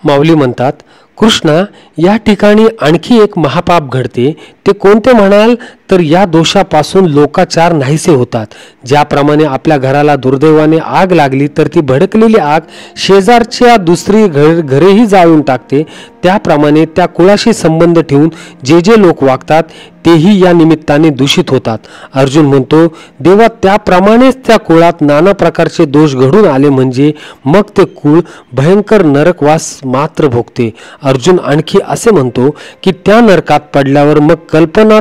माऊली म्हणतात, कृष्णा, या ठिकाणी आणखी एक महापाप घडते. ते कोणते म्हणाल तर या दोषापासून लोकाचार नाहीसे होतात. ज्याप्रमाणे आपल्या घराला दुर्दैवाने आग लागली तर ती भडकलेली आग शेजारच्या दुसरी घरेही जाळून टाकते, त्याप्रमाणे त्या कुळाशी संबंध ठेवून जे जे लोक वागतात तेही या निमित्ताने दूषित होतात. अर्जुन म्हणतो, देवा, त्याप्रमाणेच त्या कुळात नाना प्रकारचे दोष घडून आले म्हणजे मग ते कुळ भयंकर नरकवास मात्र भोगते. अर्जुन आणखी असे म्हणतो की त्या नरकात पडल्यावर मग कल्पना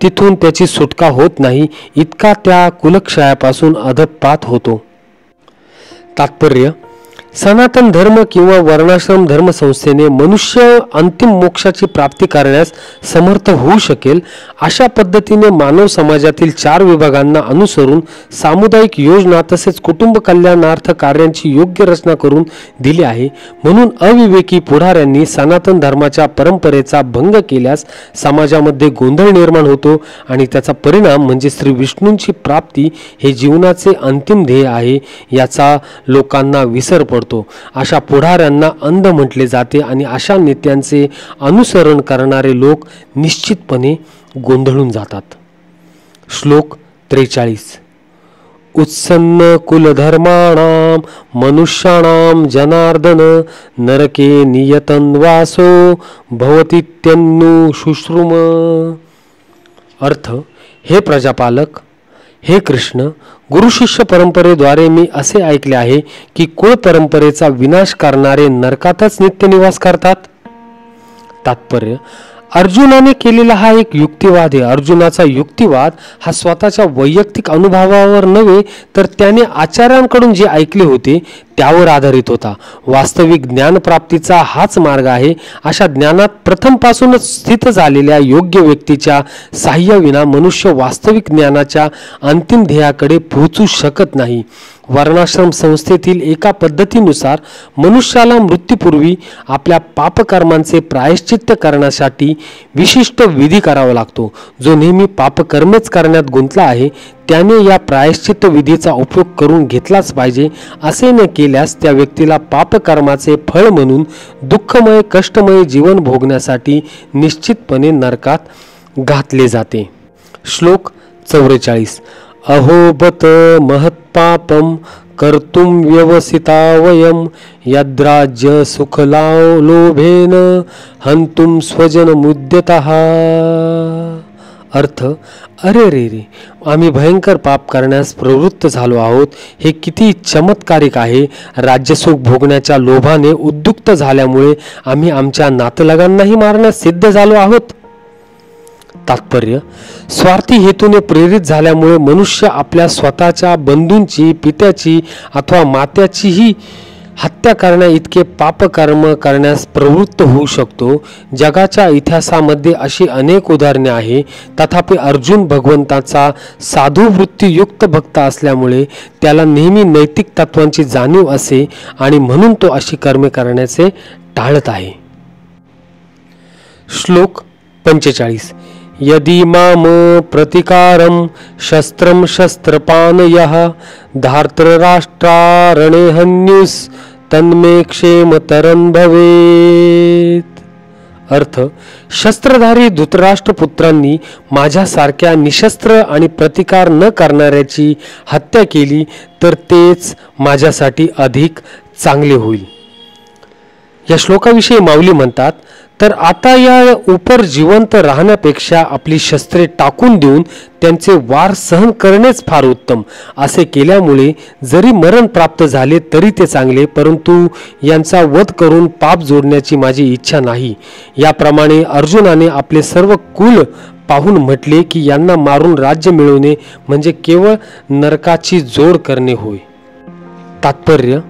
तिथून त्याची सुटका होत नाही, इतका त्या कुलक्षयापासून अधपात होतो. तात्पर्य, सनातन धर्म किंवा वर्णाश्रम धर्म संस्थेने मनुष्य अंतिम मोक्षाची प्राप्ती करण्यास समर्थ होऊ शकेल अशा पद्धतीने मानव समाजातील 4 विभागांना अनुसरून सामुदायिक योजना तसेच कुटुंब कल्याणार्थ कार्यांची योग्य रचना करून दिली आहे. म्हणून अविवेकी पुढाऱ्यांनी सनातन धर्माच्या परंपरेचा भंग केल्यास समाजामध्ये गोंधळ निर्माण होतो आणि त्याचा परिणाम म्हणजे श्री विष्णूंची प्राप्ती हे जीवनाचे अंतिम ध्येय आहे याचा लोकांना विसर पडतो. अशा पुढाऱ्यांना अंध म्हटले जाते आणि अशा नेत्यांचे अनुसरण करणारे लोक निश्चितपणे गोंधळून जातात. श्लोक 43. उत्सन्न कुलधर्माणां मनुष्याणां जनार्दन नरके नियतं वासो भवतीत्यन्नु शुश्रुम. अर्थ, हे प्रजापालक, हे कृष्ण, गुरु शिष्य परंपरेद्वारे मी असे ऐकले आहे की कुळ परंपरेचा विनाश करणारे नरकातच नित्य निवास करतात. तात्पर्य, अर्जुनाने केलेला हा एक युक्तिवाद आहे. अर्जुनाचा युक्तिवाद हा स्वतःच्या वैयक्तिक अनुभवावर नव्हे तर त्याने आचार्यांकडून जे ऐकले होते त्यावर आधारित होता. वास्तविक ज्ञानप्राप्तीचा हाच मार्ग आहे. अशा ज्ञानात प्रथमपासूनच स्थित झालेल्या योग्य व्यक्तीच्या साह्याविना मनुष्य वास्तविक ज्ञानाच्या अंतिम ध्येयाकडे पोहोचू शकत नाही. वर्णाश्रम संस्थेतील एका पद्धतीनुसार मनुष्याला मृत्यूपूर्वी आपल्या पापकर्मांचे प्रायश्चित्त करण्यासाठी विशिष्ट विधी करावा लागतो. जो नेहमी पापकर्मेच करण्यात गुंतला आहे त्याने या प्रायश्चित्त विधीचा उपयोग करून घेतलाच पाहिजे. असे न केल्यास त्या व्यक्तीला पापकर्माचे फळ म्हणून दुःखमय कष्टमय जीवन भोगण्यासाठी निश्चितपणे नरकात घातले जाते. श्लोक 44. अहोबत महत्पापम कर्तुम व्यवसिता वयम यद्राज्य सुखलोभेन हंतुम स्वजन मुद्यतः. अर्थ, अरे रे रे, आम्ही भयंकर पाप करण्यास प्रवृत्त झालो आहोत. हे किती चमत्कारिक आहे. राज्यसुख भोगण्याच्या लोभाने उद्युक्त झाल्यामुळे आम्ही आमच्या नातलगांनाही मारण्यास सिद्ध झालो आहोत. तात्पर्य, स्वार्थी हेतूने प्रेरित झाल्यामुळे मनुष्य आपल्या स्वतःच्या बंधूंची, पित्याची अथवा मात्याचीही हत्या करण्या इतके पापकर्म करण्यास प्रवृत्त होऊ शकतो. जगाच्या इतिहासामध्ये अशी अनेक उदाहरणे आहे. तथापि अर्जुन भगवंताचा साधुवृत्तीयुक्त भक्त असल्यामुळे त्याला नेहमी नैतिक तत्वांची जाणीव असे आणि म्हणून तो अशी कर्मे करण्याचे टाळत आहे. श्लोक 45. यदि माम प्रतिकारम शस्त्रम शस्त्रपानयः धार्तराष्ट्रारणे हन्युस तन्मे क्षेमतरं भवेत. अर्थ, शस्त्रधारी धृतराष्ट्रपुत्रांनी माझ्यासारख्या निशस्त्र आणि प्रतिकार न करणाऱ्याची हत्या केली तर तेच माझ्यासाठी अधिक चांगले होईल. या श्लोकाविषयी माऊली म्हणतात, तर आता या उपर जिवंत राहण्यापेक्षा आपली शस्त्रे टाकून देऊन त्यांचे वार सहन करणेच फार उत्तम. असे केल्यामुळे जरी मरण प्राप्त झाले तरी ते चांगले, परंतु यांचा वध करून पाप जोडण्याची माझी इच्छा नाही. याप्रमाणे अर्जुनाने आपले सर्व कुल पाहून म्हटले की यांना मारून राज्य मिळवणे म्हणजे केवळ नरकाची जोड करणे होय. तात्पर्य,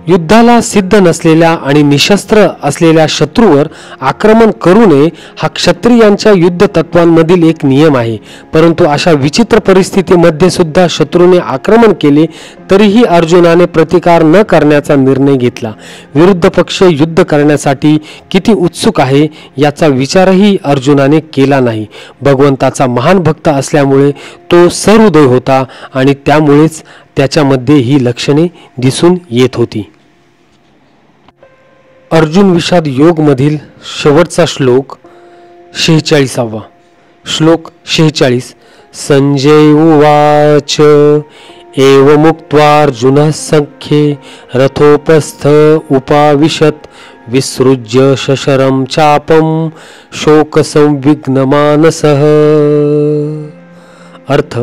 युद्धाला सिद्ध नसलेल्या आणि निशस्त्र असलेल्या शत्रूवर आक्रमण करू नये हा क्षत्रियांच्या युद्ध तत्वांमधील एक नियम आहे. परंतु अशा विचित्र परिस्थितीमध्ये सुद्धा शत्रूने आक्रमण केले तरीही अर्जुनाने प्रतिकार न करण्याचा निर्णय घेतला. विरुद्ध पक्ष युद्ध करण्यासाठी किती उत्सुक आहे याचा विचारही अर्जुनाने केला नाही. भगवंताचा महान भक्त असल्यामुळे तो सहृदय होता आणि त्यामुळेच त्याच्यामध्ये ही लक्षणे दिसून येत होती. अर्जुन विषाद योग मधील शेवटचा श्लोक 46. श्लोक 46. संजय उवाच एव मुक्त्वार्जुनः सख्ये रथोपस्थ उपाविशत विसृज्य शशरं चापं शोकसंविघ्नमानसः. अर्थ,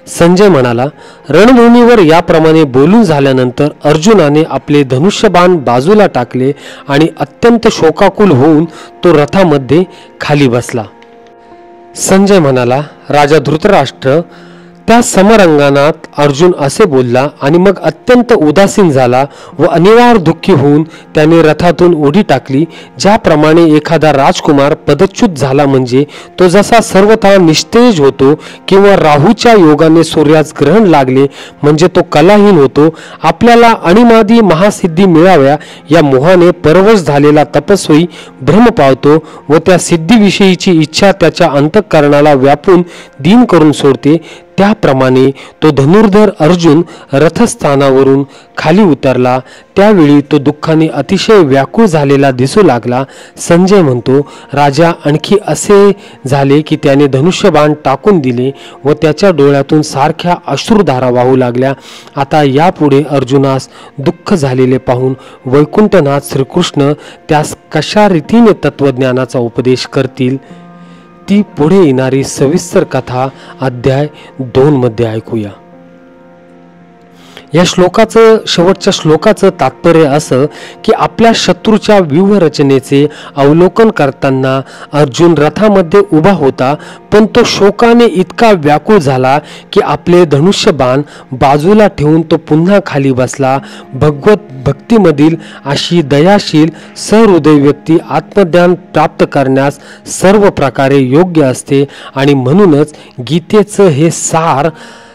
संजय म्हणाला, रणभूमीवर याप्रमाणे बोलून झाल्यानंतर अर्जुनाने आपले धनुष्यबाण बाजूला टाकले आणि अत्यंत शोकाकुल होऊन तो रथामध्ये खाली बसला. संजय म्हणाला, राजा धृतराष्ट्र, त्या समरंगणात अर्जुन असे बोलला आणि मग अत्यंत उदासीन झाला व अनिवार्य दुःखी होऊन त्याने रथातून उडी टाकली. ज्याप्रमाणे एखादा राजकुमार पदच्युत झाला म्हणजे तो जसा सर्वथा निस्तेज होतो किंवा राहूच्या योगाने सूर्यास ग्रहण लागले म्हणजे तो कलाहीन होतो, आपल्याला अणिमादी महासिद्धी मिळाव्या या मोहाने परवश झालेला तपस्वी भ्रम पावतो व त्या सिद्धीविषयीची इच्छा त्याच्या अंतःकरणाला व्यापून दीन करून सोडते, त्याप्रमाणे तो धनुर्धर अर्जुन रथस्थानावरून खाली उतरला. त्यावेळी तो दुःखाने अतिशय व्याकुळ झालेला दिसू लागला. संजय म्हणतो, राजा आणखी असे झाले की त्याने धनुष्यबाण टाकून दिले व त्याच्या डोळ्यातून सारख्या अश्रुधारा वाहू लागल्या. आता यापुढे अर्जुनास दुःख झालेले पाहून वैकुंठनाथ श्रीकृष्ण त्यास कशा रीतीने तत्वज्ञानाचा उपदेश करतील ती पुढे येणारी सविस्तर कथा अध्याय 2 मध्ये ऐकूया. या श्लोकाचं, शेवटच्या श्लोकाचं तात्पर्य असं की आपल्या शत्रूच्या व्यूहरचनेचे अवलोकन करताना अर्जुन रथामध्ये उभा होता, पण तो शोकाने इतका व्याकुळ झाला की आपले धनुष्यबाण बाजूला ठेवून तो पुन्हा खाली बसला. भगवत भक्तीमधील अशी दयाशील सहृदय व्यक्ती आत्मज्ञान प्राप्त करण्यास सर्व प्रकारे योग्य असते आणि म्हणूनच गीतेचं हे सार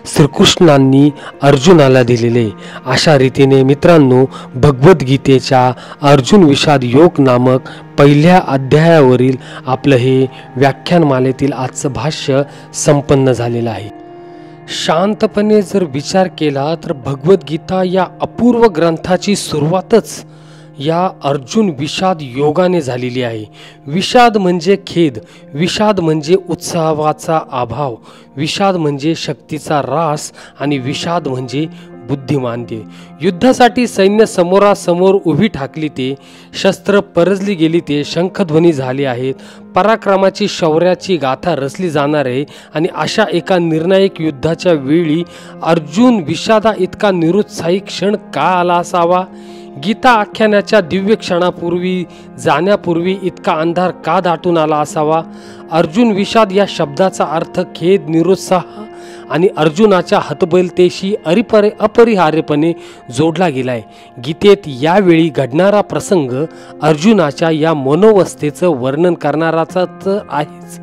श्रीकृष्णांनी अर्जुनाला दिलेले. अशा रीतीने मित्रांनो, भगवद्गीतेच्या अर्जुन विषाद योग नामक पहिल्या अध्यायावरील आपलं हे व्याख्यानमालेतील आजचं भाष्य संपन्न झालेलं आहे. शांतपणे जर विचार केला तर भगवद्गीता या अपूर्व ग्रंथाची सुरुवातच या अर्जुन विषाद योगाने झालेली आहे. विषाद म्हणजे खेद, विषाद म्हणजे उत्साहाचा अभाव, विषाद म्हणजे शक्तीचा ऱ्हास आणि विषाद म्हणजे बुद्धिमांद्य. युद्धासाठी सैन्य समोरासमोर उभी ठाकली ते, शस्त्र परजली गेली ते, शंखध्वनी झाले आहेत, पराक्रमाची शौर्याची गाथा रचली जाणार आहे. आणि अशा एका निर्णायक युद्धाच्या वेळी अर्जुन विषादा इतका निरुत्साही क्षण का आला असावा? गीता आख्यानाच्या दिव्य क्षणापूर्वी जाण्यापूर्वी इतका अंधार का दाटून आला असावा? अर्जुन विषाद या शब्दाचा अर्थ खेद, निरुत्साह आणि अर्जुनाच्या हतबलतेशी अपरिहार्यपणे जोडला गेलाय. गीतेत यावेळी घडणारा प्रसंग अर्जुनाच्या या मनोवस्थेचं वर्णन करणाराच आहेच,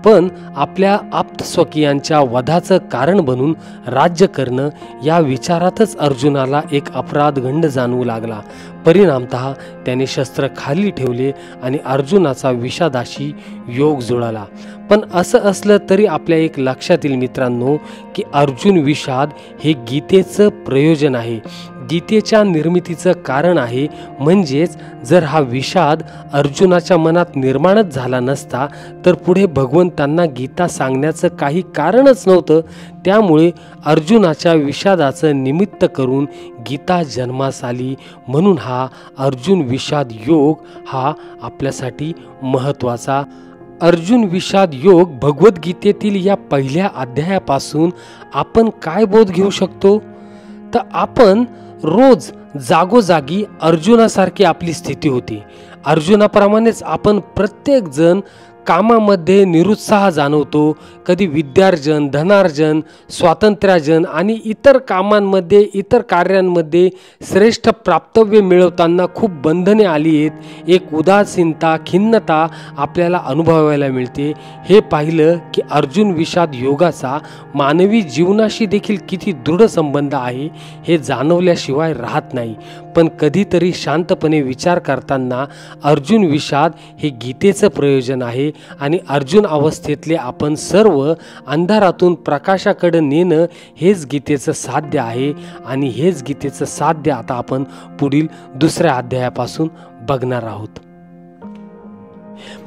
पण आपल्या आप्तस्वकीयांच्या वधाचं कारण बनून राज्य करणं या विचारातच अर्जुनाला एक अपराधगंड जाणवू लागला. परिणामतः त्याने शस्त्र खाली ठेवले आणि अर्जुनाचा विषादाशी योग जुळाला. पण असं असलं तरी आपल्या एक लक्षात येईल मित्रांनो, की अर्जुन विषाद हे गीतेचं प्रयोजन आहे, गीतेच्या निर्मितीचं कारण आहे. म्हणजेच जर हा विषाद अर्जुनाच्या मनात निर्माणच झाला नसता तर पुढे भगवंतांना गीता सांगण्याचं काही कारणच नव्हतं. त्यामुळे अर्जुनाच्या विषादाचं निमित्त करून गीता जन्मास आली. म्हणून हा अर्जुन विषाद योग हा आपल्यासाठी महत्त्वाचा. अर्जुन विषाद योग भगवद्गीतेतील या पहिल्या अध्यायापासून आपण काय बोध घेऊ शकतो? तर आपण रोज जागोजागी अर्जुनासारखी आपली स्थिती होती. अर्जुनाप्रमाणेच आपण प्रत्येक जण कामामध्ये निरुत्साह जाणवतो. कधी विद्यार्जन, धनार्जन, स्वातंत्र्यार्जन आणि इतर कामांमध्ये, इतर कार्यांमध्ये श्रेष्ठ प्राप्तव्य मिळवताना खूप बंधने आली आहेत. एक उदासीनता, खिन्नता आपल्याला अनुभवायला मिळते. हे पाहिलं की अर्जुन विषाद योगाचा मानवी जीवनाशी देखील किती दृढ संबंध आहे हे जाणवल्याशिवाय राहत नाही. पण कधीतरी शांतपणे विचार करताना अर्जुन विषाद हे गीतेचं प्रयोजन आहे आणि अर्जुन अवस्थेतले आपण सर्व अंधारातून प्रकाशाकडे नेणं हेच गीतेचं साध्य आहे. आणि हेच गीतेचं साध्य आता आपण पुढील दुसऱ्या अध्यायापासून बघणार आहोत.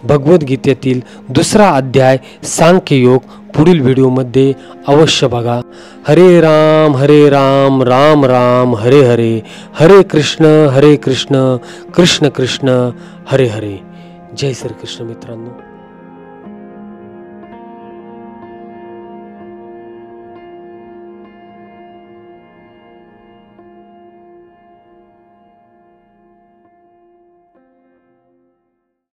भगवद्गीतेतील दुसरा अध्याय सांख्ययोग पुढील व्हिडिओमध्ये अवश्य बघा. हरे राम राम राम हरे हरे, हरे कृष्ण कृष्ण कृष्ण हरे हरे. जय श्री कृष्ण मित्रांनो.